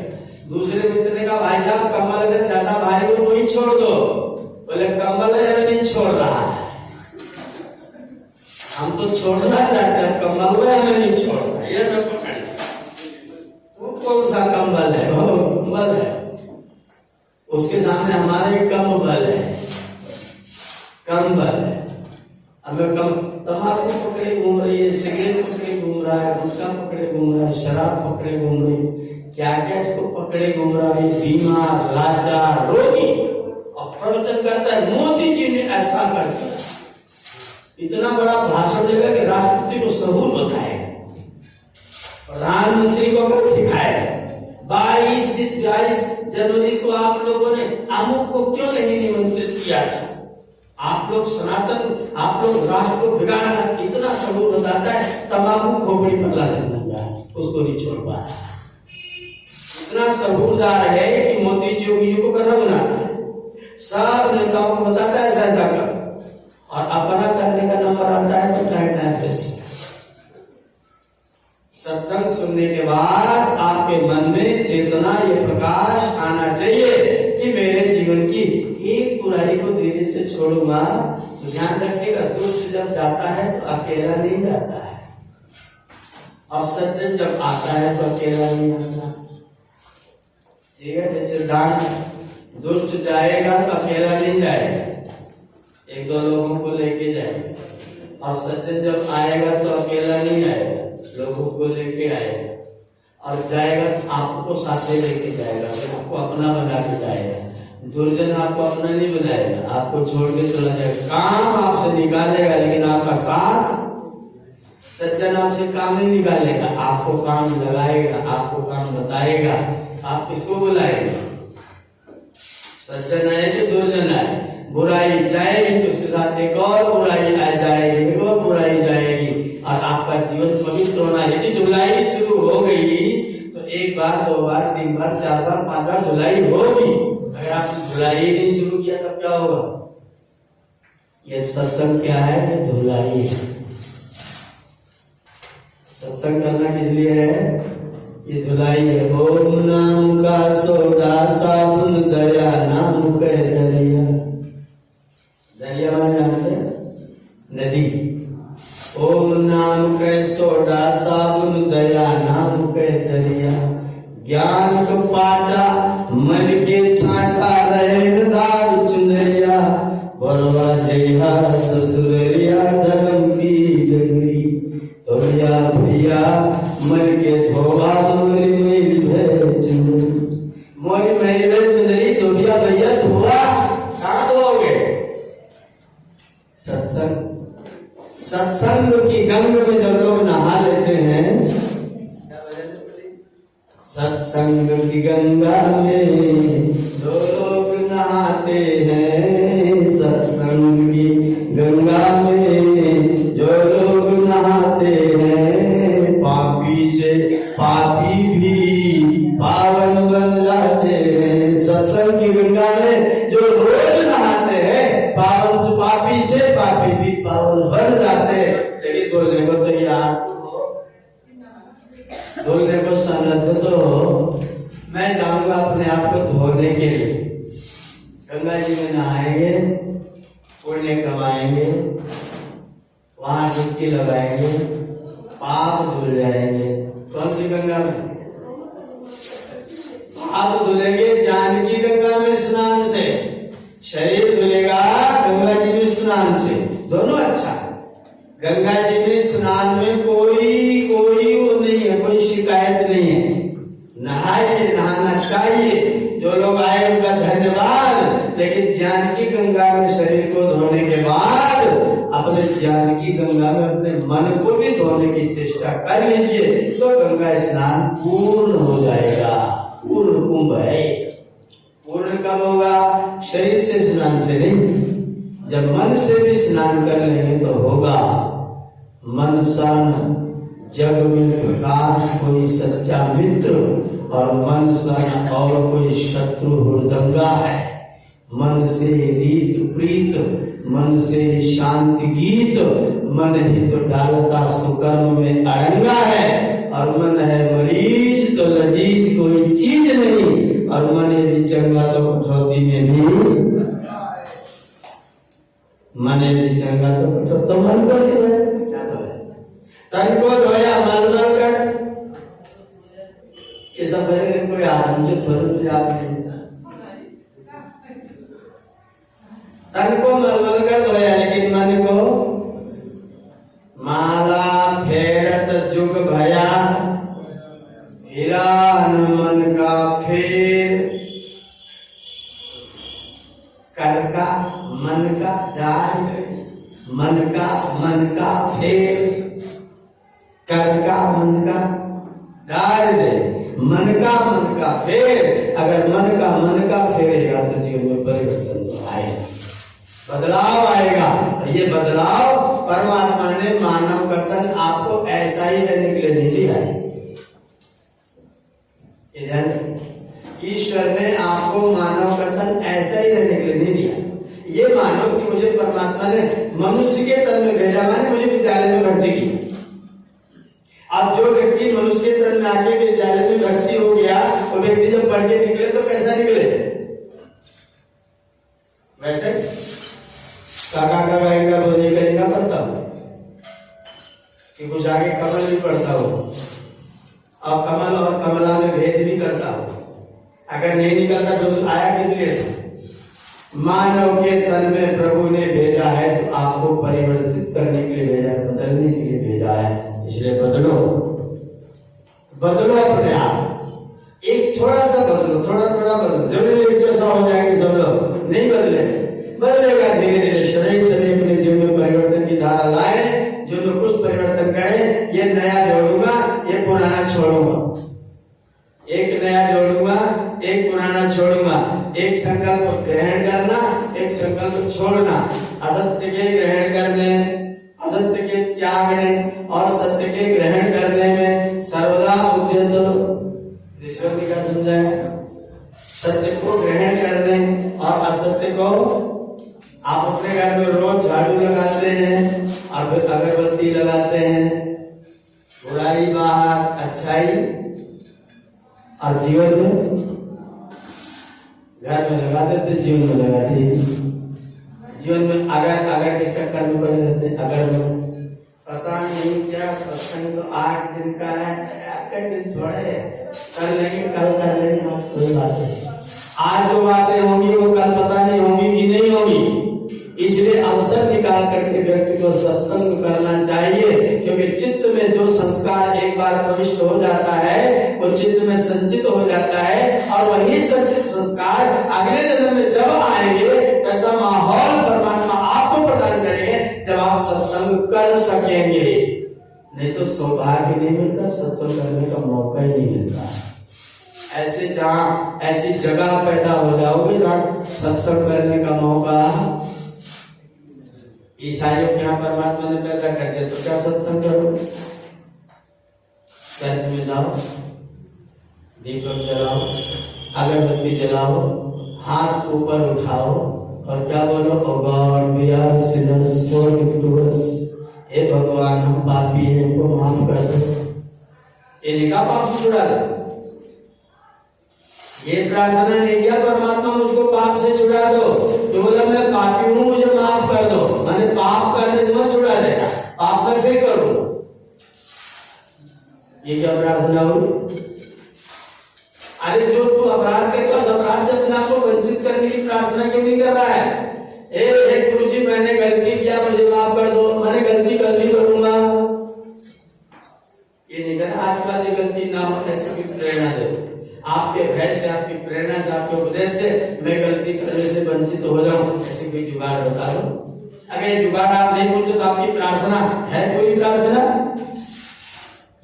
Speaker 1: दूसरे मित्र ने कहा भाई साहब कम्बल अगर ज्यादा भारी हो तो ही छोड़ दो। बोले कम्बल है मैं नहीं छोड़ रहा है, हम तो छोड़ना चाहते हैं, कम्बल है हमें नहीं छोड़ रहा है, ये मैं पकड़ लिया। वो कौन सा कम्बल है, वो कम्बल है, उसके सामने हमारे कम बल है, कम बल है। अब कम तम्बाकू पकड़े घूम रही है, सिगरेट पकड़े घूम रहा है, गुटखा पकड़े घूम रहा है, शराब पकड़े घूम रही है, क्या क्या इसको पकड़े घूम रहा है, बीमार लाचार रोगी, और प्रवचन करता है मोदी जी ने ऐसा कर दिया, इतना बड़ा भाषण देगा कि राष्ट्रपति को सबूत बताएगा, प्रधानमंत्री को अगर सिखाएगा। 22 जनवरी को आप लोगों ने अमुक को क्यों नहीं निमंत्रित किया था, आप लोग सनातन, आप लोग राष्ट्र को बिगाड़ना, इतना सबूत बताता है। तंबाकू खोपड़ी पर लादन बन रहा है, उसको नहीं छोड़ पा रहा, इतना सबूतदार है कि मोदी जी योगी को कथा बनाता है, सब नेताओं को बताता है ऐसा ऐसा कर, और अपना करने का नंबर आता है तो टाइम सत्संग सुनने के बाद आपके मन में चेतना, ये प्रकाश आना चाहिए कि मेरे जीवन की एक बुराई को धीरे से छोड़ूंगा। तो ध्यान रखिएगा, दुष्ट जब जाता है तो अकेला नहीं जाता है, और सज्जन जब आता है तो अकेला नहीं आता। ठीक है, जैसे डांस दुष्ट जाएगा तो अकेला नहीं जाएगा, एक दो लोगों को लेके जाएगा, और सज्जन जब आएगा तो अकेला नहीं आएगा, लोगों को लेके आएगा, और जाएगा तो आपको साथ लेके जाएगा, फिर आपको अपना बना के जाएगा। दुर्जन आपको अपना नहीं बनाएगा, आपको छोड़ के चला जाएगा, काम आपसे निकालेगा लेकिन आपका साथ। सज्जन आपसे काम नहीं निकालेगा, आपको काम लगाएगा, आपको काम बताएगा। आप किसको बुलाएंगे, सज्जन आए कि दुर्जन आए, बुराई जाएगी तो उसके साथ एक और बुराई आ जाएगी, एक और बुराई जाएगी, और आपका जीवन पवित्र होना। यदि धुलाई शुरू हो गई तो एक बार, दो बार, 3 बार, 4 बार, 5 बार धुलाई होगी। अगर आपने धुलाई नहीं शुरू किया तब क्या होगा? ये सत्संग क्या है? ये धुलाई है। सत्संग करना किस लिए है? ये धुलाई है। ओम नाम का सोडा साबुन दया नाम के दरिया। दरिया वाला जानते हैं? नदी। ओम नाम के सोडा साबुन दया नाम के दरिया। ज्ञान को पाटा मन के छाटा रहे दारू चुनरिया। बरवा ससुररिया धर्म की डगरी तोरिया भैया मन के धोबा मोरी मेरी मोरी मेरी चुनरी तोरिया भैया धोबा कहाँ धोओगे? सत्संग की गंग में जब लोग नहा लेते हैं, सत्संग की गंगा में जो लोग नहाते हैं, सत्संग की गंगा में जो लोग नहाते हैं, पापी से पापी भी पावन बन जाते हैं। सत्संग की गंगा में जो रोज नहाते हैं, पावन से पापी भी पावन बन जाते हैं। लेकिन बोलने को तो यार बोलने को सनत तो मैं जाऊंगा अपने आप को धोने के लिए, गंगा जी में नहाएंगे, पुण्य कमाएंगे, वहां डुबकी लगाएंगे, पाप धुल जाएंगे। कौन सी गंगा में? पाप धुलेंगे जानकी गंगा में स्नान से, शरीर धुलेगा गंगा जी में स्नान से, दोनों अच्छा। गंगा जी में स्नान में कोई वो नहीं है, कोई शिकायत नहीं है। नहाइए, नहाना चाहिए। जो लोग आए उनका धन्यवाद। लेकिन जानकी गंगा में शरीर को धोने के बाद अपने जानकी गंगा में अपने मन को भी धोने की चेष्टा कर लीजिए, तो गंगा स्नान पूर्ण हो जाएगा। पूर्ण कुंभ है। पूर्ण कब होगा? शरीर से स्नान से नहीं, जब मन से भी स्नान कर लेंगे तो होगा। मन सन जग में प्रकाश कोई सच्चा मित्र, और मन सन और कोई शत्रु हुड़दंगा है। मन से रीत प्रीत, मन से शांति गीत, मन ही तो डालता सुकर्म में अड़ंगा है। और मन है मरीज तो लजीज कोई चीज नहीं, और मन यदि चंगा तो कठौती में भी, मन यदि चंगा तो कठौती तो मन को नहीं है, क्या तो है? तन को धोया मल कर, ये सब भजन को याद, मुझे भजन याद नहीं। तन को मल कर धोया, लेकिन मन को माला फेरत जुग भया, हिरान मन का फेर, कर का मन का डाल, मन का फेर, कर का मन का डाल दे, मन का फेर। अगर मन का फेरेगा तो जीवन में परिवर्तन तो आएगा, बदलाव आएगा। ये बदलाव परमात्मा ने मानव का तन आपको ऐसा ही रहने के लिए नहीं दिया है। ईश्वर ने आपको मानव का तन ऐसा ही रहने के लिए नहीं दिया। ये मानो कि मुझे परमात्मा ने मनुष्य के तन में भेजा, माने मुझे विद्यालय में भर्ती किया। अब जो व्यक्ति मनुष्य के तन में आके विद्यालय में भर्ती हो गया, वो व्यक्ति जब पढ़ के निकले तो कैसा निकले? वैसे सागा का गाएगा तो ये करेगा पढ़ता हो कि कुछ आगे कमल भी पढ़ता हो, और कमल और कमला में भेद भी करता हो। अगर नहीं निकलता तो आया किस लिए था? मानव के तन में प्रभु ने भेजा है तो आपको परिवर्तित करने के लिए भेजा है, बदलने के लिए भेजा है। इसलिए बदलो अपने आप। एक थोड़ा सा बदलो, थोड़ा बदलो। जब एक जैसा हो जाएंगे सब लोग, नहीं बदलेगा धीरे धीरे। शरीर अपने जीवन में परिवर्तन की धारा लाए, जो लोग कुछ परिवर्तन करें। ये नया जोड़ूंगा, ये पुराना छोड़ूंगा, एक नया जोड़ूंगा, एक पुराना छोड़ूंगा। एक संकल्प ग्रहण करना, एक संकल्प छोड़ना। असत्य के ग्रहण करने, असत्य के त्यागने और सत्य के ग्रहण करने में सर्वदा उद्यत ऋषभ ने क्या समझाया? सत्य को ग्रहण करने और असत्य को। आप अपने घर में रोज झाड़ू लगाते हैं और फिर अगरबत्ती लगाते हैं, बुराई बाहर अच्छाई, और जीवन में घर में लगाते थे, जीवन में लगाते, जीवन में अगर के चक्कर में पड़े रहते। अगर में पता नहीं क्या सत्संग तो 8 दिन का है, आपका दिन थोड़े कर लेंगे, कल कर लेंगे, आज कोई बात नहीं। आज जो बातें होंगी वो कल पता नहीं होंगी कि नहीं होंगी, इसलिए अवसर निकाल करके व्यक्ति को सत्संग करना चाहिए, क्योंकि चित्त में जो संस्कार एक बार प्रविष्ट हो जाता है वो चित्त में संचित हो जाता है, और वही संचित संस्कार अगले जन्म में जब आएंगे ऐसा माहौल परमात्मा आपको प्रदान करेंगे जब आप सत्संग कर सकेंगे। नहीं तो सौभाग्य नहीं मिलता, सत्संग करने का मौका ही नहीं मिलता। ऐसे जहाँ ऐसी जगह पैदा हो जाओगे जहाँ सत्संग करने का मौका, ईसाइयों के यहाँ परमात्मा ने पैदा कर दिया तो क्या सत्संग करोगे? चर्च में जाओ, दीपक जलाओ, अगरबत्ती जलाओ, हाथ ऊपर उठाओ और क्या बोलो? Oh God we are sinners forgive us, हे भगवान हम पापी हैं, हमको माफ कर दो। ये निकाह पाप से छुड़ा दो। ये प्रार्थना नहीं किया परमात्मा मुझको पाप से छुड़ा दो, तो बोला मैं पापी हूँ मुझे माफ कर दो, मैंने पाप करने से मत छुड़ा देना, पाप मैं फिर करूंगा। ये क्या प्रार्थना हुई? अरे जो तू अपराध करता उस अपराध से अपने आप को वंचित करने की प्रार्थना क्यों नहीं कर रहा है? ए गुरुजी मैंने गलती किया मुझे माफ कर दो, मैंने गलती कल भी करूंगा। ये नहीं कर, आज का जो गलती ना हो ऐसी भी प्रेरणा दे, आपके भय से, आपकी प्रेरणा से, आपके उपदेश से मैं गलती करने से वंचित हो जाऊं, ऐसे कोई जुगाड़ बता दो। अगर ये जुगाड़ आप नहीं बोलते तो आपकी प्रार्थना है पूरी प्रार्थना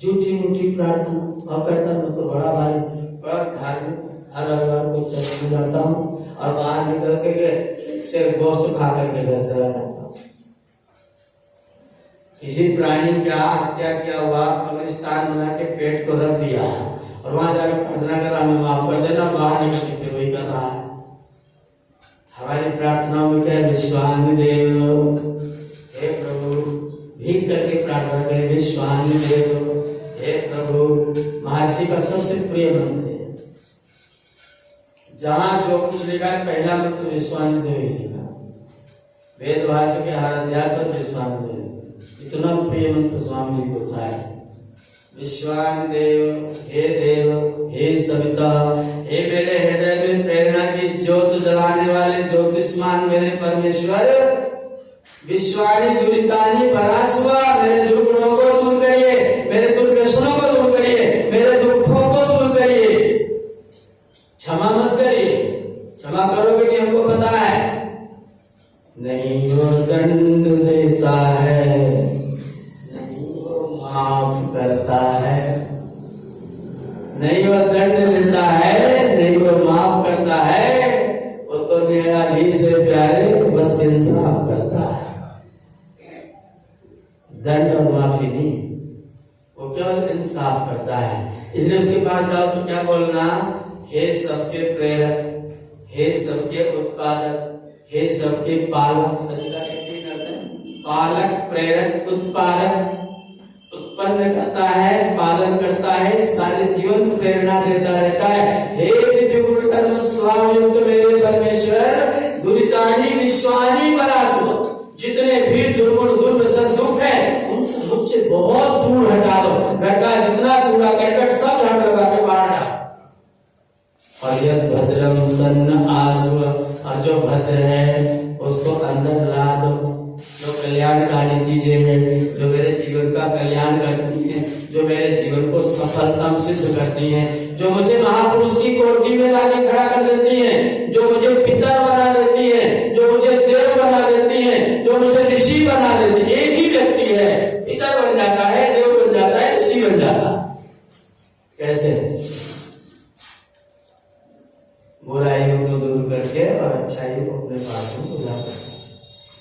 Speaker 1: झूठी मूठी प्रार्थना। और कहता मैं तो बड़ा भाई बड़ा धार्मिक, हर रविवार को चर्च में जाता हूँ और बाहर निकल के सिर्फ गोश्त खा करके घर चला जाता हूँ। किसी प्राणी का हत्या किया हुआ कब्रिस्तान बना के पेट को रख दिया और वहां जाकर प्रार्थना कर रहा, मैं माफ कर देना, बाहर निकल के फिर वही कर रहा है। हमारी प्रार्थनाओं में क्या? विश्वान देव, हे प्रभु, भीख करके प्रार्थना करें, विश्वान देव, हे प्रभु। महर्षि का सबसे प्रिय मंत्र है, जहां जो कुछ लिखा है पहला मंत्र विश्वान देव ही लिखा, वेद भाषा के हर अध्याय पर विश्वान देव, इतना प्रिय मंत्र स्वामी जी को था। विश्वान देव, हे देव, हे सविता, हे मेरे हृदय में प्रेरणा की ज्योत जलाने वाले ज्योतिष्मान मेरे परमेश्वर, विश्वानी दुरितानी परास्वा, मेरे दुर्गुणों को दूर करिए, मेरे दुर्व्यसनों को दूर करिए, मेरे दुखों को दूर करिए। क्षमा मत करिए, क्षमा करोगे नहीं हमको पता है, नहीं वो दंड देता है, माफ करता है, नहीं वो दंड देता है, नहीं वो माफ करता है, वो तो न्यायाधीश से प्यारे बस इंसाफ करता है। दंड और माफी नहीं, वो केवल इंसाफ करता है। इसलिए उसके पास जाओ तो क्या बोलना? हे सबके प्रेरक, हे सबके उत्पादक, हे सबके पालक। सजिदा कहते हैं पालक, प्रेरक, उत्पादक, उत्पन्न करता है, पालन करता है, सारे जीवन प्रेरणा देता रहता है। हे दिव्य गुण कर्म स्वायुक्त मेरे परमेश्वर, दुरितानी विश्वानी परास्व, जितने भी दुर्गुण दुर्व्यसन दुख है मुझसे बहुत दूर हटा दो, घर का जितना कूड़ा करकट सब झाड़ लगा के बाहर डाल। और यद भद्रम तन्न आसु, और जो भद्र है उसको अंदर ला दो। जो कल्याणकारी चीजें हैं, जो मेरे जीवन का कल्याण करती हैं, जो मेरे जीवन को सफलता सिद्ध करती हैं, जो मुझे महापुरुष की कोटि में लाके खड़ा कर देती हैं, जो मुझे पितर बना देती हैं, जो मुझे देव बना देती हैं, जो मुझे ऋषि बना देती है। एक ही व्यक्ति है, पितर बन जाता है, देव बन जाता है, ऋषि बन जाता है। कैसे? बुराइयों को दूर करके और अच्छाइयों को अपने पास में बुला करके।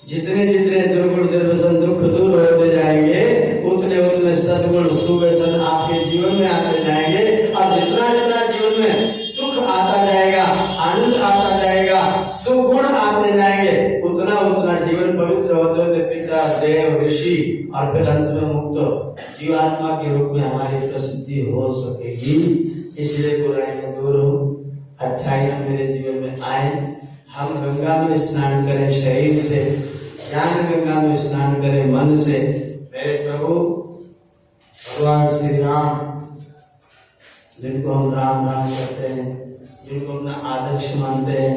Speaker 1: जितने जितने दुर्गुण दुर्व्यसन दुख दूर होते जाएंगे, उतने उतने सद्गुण सुव्यसन आपके जीवन में आते जाएंगे, और जितना जितना जीवन में सुख आता जाएगा, आनंद आता जाएगा, सुगुण आते जाएंगे, उतना उतना जीवन पवित्र होते होते पिता देव ऋषि और फिर अंत में मुक्त जीवात्मा के रूप में हमारी प्रसिद्धि हो सकेगी। इसलिए बुराइयां दूर हो, अच्छाइयां मेरे जीवन में आए। हम गंगा में स्नान करें शरीर से, ज्ञान गंगा में स्नान करें मन से। मेरे प्रभु भगवान श्री राम, जिनको हम राम राम कहते हैं, जिनको अपना आदर्श मानते हैं,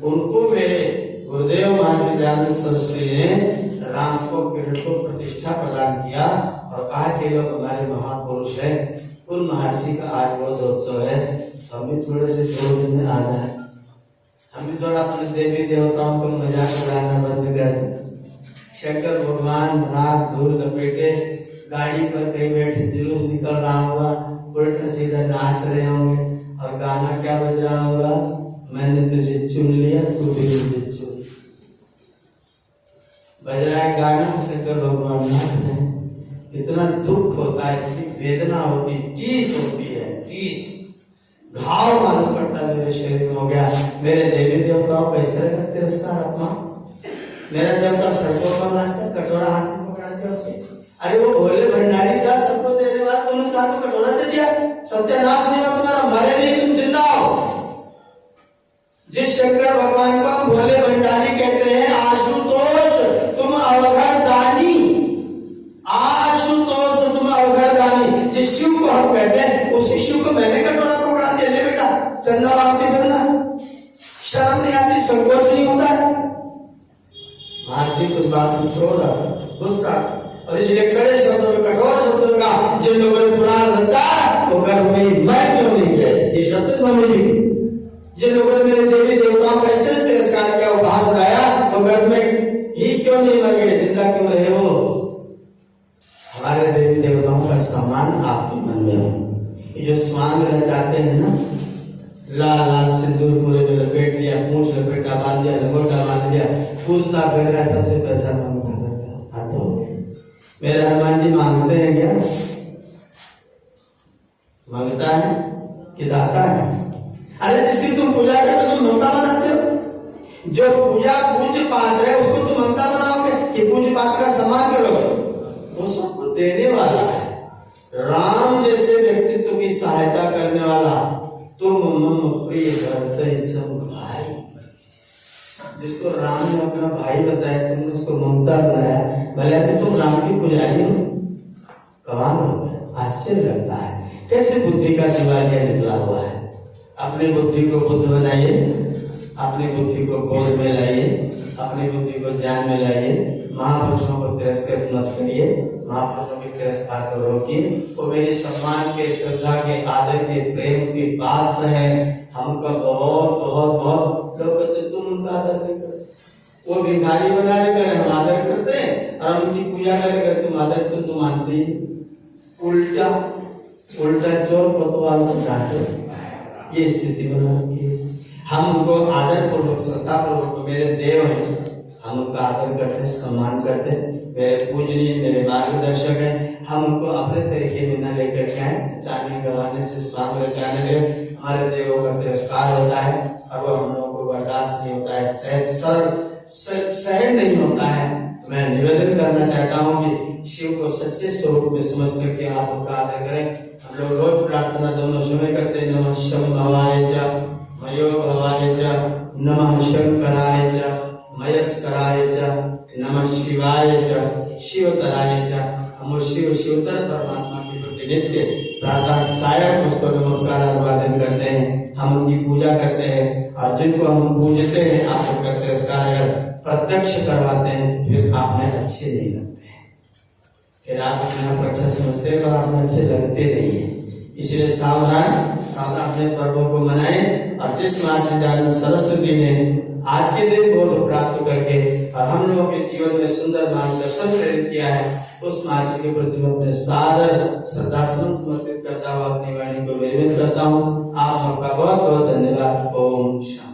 Speaker 1: उनको मेरे गुरुदेव महर्षि दयानंद सरस्वती ने राम को किरण को प्रतिष्ठा प्रदान किया और कहा कि लोग हमारे महापुरुष हैं, उन महर्षि का आज बोधोत्सव है, तो हम भी थोड़े से 2 दिन में आ जाए, हम भी थोड़ा अपने देवी देवताओं को मजाक उड़ाना बंद कर दें। शंकर भगवान रात धूल लपेटे गाड़ी पर कहीं बैठे जुलूस निकल रहा होगा, उल्टा सीधा नाच रहे होंगे और गाना क्या बज रहा होगा, मैंने तुझे चुन लिया तू भी मुझे चुन। बज रहा है गाना, शंकर भगवान नाच रहे हैं। इतना दुख होता है, इतनी वेदना होती, टीस होती है, टीस घाव मालूम पड़ता है मेरे शरीर में हो गया। मेरे देवी देवताओं का इस तरह का तिरस्कार अपमान। मेरा देवता सड़कों पर नाचता, कटोरा हाथ में पकड़ा दिया उसके। अरे वो भोले भंडारी था, सबको देने वाला, तुमने उसका हाथ में कटोरा दे दिया। सत्यानाश नहीं हुआ तुम्हारा, मरे नहीं, तुम जिंदा हो। जिस शंकर भगवान को हम भोले भंडारी कहते हैं, आशुतोष तुम अवघड़ दानी, आशुतोष तुम अवघड़ दानी, जिस शिव को हम कहते हैं उसी शिव को मैंने कटोरा पकड़ा दिया। ले बेटा चंदा मांगते फिरना, शर्म नहीं आती, संकोच नहीं होता है। महर्षि कुछ बात सुन क्रोध आता, गुस्सा, और इसलिए कड़े शब्दों में, कठोर शब्दों में कहा, जिन लोगों ने पुराण रचा वो गर्भ में मैं क्यों नहीं गए। ये शब्द स्वामी जी की। जिन लोगों ने मेरे देवी देवताओं का ऐसे तिरस्कार किया, उपहास उड़ाया, वो गर्भ में ही क्यों नहीं मर गए, जिंदा क्यों रहे हो। हमारे देवी देवताओं का सम्मान आपके मन में हो। ये जो स्वांग रह जाते हैं ना, लाल लाल सिंदूर पूरे में लपेट लिया, पूंछ लपेटा बांध दिया, लंगोटा बांध लिया, कूदता फिर रहा है, सबसे पैसा मांगता करता आते हो। मेरे हनुमान जी मांगते हैं क्या? मांगता है कि दाता है? अरे जिसकी तुम पूजा करते हो तुम ममता बनाते हो। जो पूजा पूज्य पात्र है उसको तुम ममता बनाओगे कि पूज्य पात्र का सम्मान करोगे? वो सबको देने वाला है। राम जैसे व्यक्तित्व की सहायता करने वाला, तुम मम प्रिय भरते सब भाई, जिसको राम ने अपना भाई बताया, तुमने उसको ममता बनाया, भले तो तुम राम की पुजारी हो। कमाल हो गया, आश्चर्य लगता है कैसे बुद्धि का दिवालिया निकला हुआ है। अपनी बुद्धि को बुद्ध बनाइए, अपनी बुद्धि को बोध में लाइए, अपनी बुद्धि को ज्ञान में लाइए। महापुरुषों को तिरस्कृत मत करिए, महापुरुषों के तिरस्कार को रोकिए। वो मेरे सम्मान के, श्रद्धा के, आदर के, प्रेम के पात्र है। हमका बहुत बहुत बहुत लोग कहते तुम उनका आदर नहीं करते, वो भिखारी बना कर हम आदर करते हैं और उनकी पूजा कर तुम आदर तुम मानते ही। उल्टा उल्टा चोर कोतवाल को डांटे, ये स्थिति बना रखी है। हम उनको आदर पूर्वक, श्रद्धा पूर्वक, मेरे देव हैं, हम उनका आदर करते हैं, सम्मान करते हैं, मेरे पूजनीय, मेरे मार्गदर्शक हैं। हम उनको अपने तरीके में न लेकर के आए, चाहने गवाने से स्वांग रचाने से हमारे देवों का तिरस्कार होता है और वो हम लोगों को बर्दाश्त नहीं होता है, सहन नहीं होता है। तो मैं निवेदन करना चाहता हूँ कि शिव को सच्चे स्वरूप में समझ करके आप उनका आदर करें। हम लोग रोज प्रार्थना दोनों समय करते हैं, नमः शंभवाय च मयो भवाय च, नमः शंकराय च मयस्कराय च, नमः शिवाय च शिवतराय च। हम शिव शिवतर परमात्मा के प्रति नित्य प्रातः सायं उसको नमस्कार अभिवादन करते हैं, हम उनकी पूजा करते हैं। और जिनको हम पूजते हैं आप उनका तिरस्कार अगर प्रत्यक्ष करवाते हैं तो फिर आप में अच्छे नहीं लगते हैं, फिर आप अपने आप को अच्छा समझते हैं पर आप में अच्छे लगते नहीं है। इसलिए सावधान सावधान अपने पर्वों को मनाएं। और जिस महर्षि दयानंद सरस्वती ने आज के दिन बोध प्राप्त करके और हम लोगों के जीवन में सुंदर मार्गदर्शन प्रेरित किया है, उस महर्षि के प्रति मैं अपने सादर श्रद्धासुमन समर्पित करता हुआ अपनी वाणी को विरमित करता हूँ। आप सबका बहुत बहुत धन्यवाद। ओम शांति।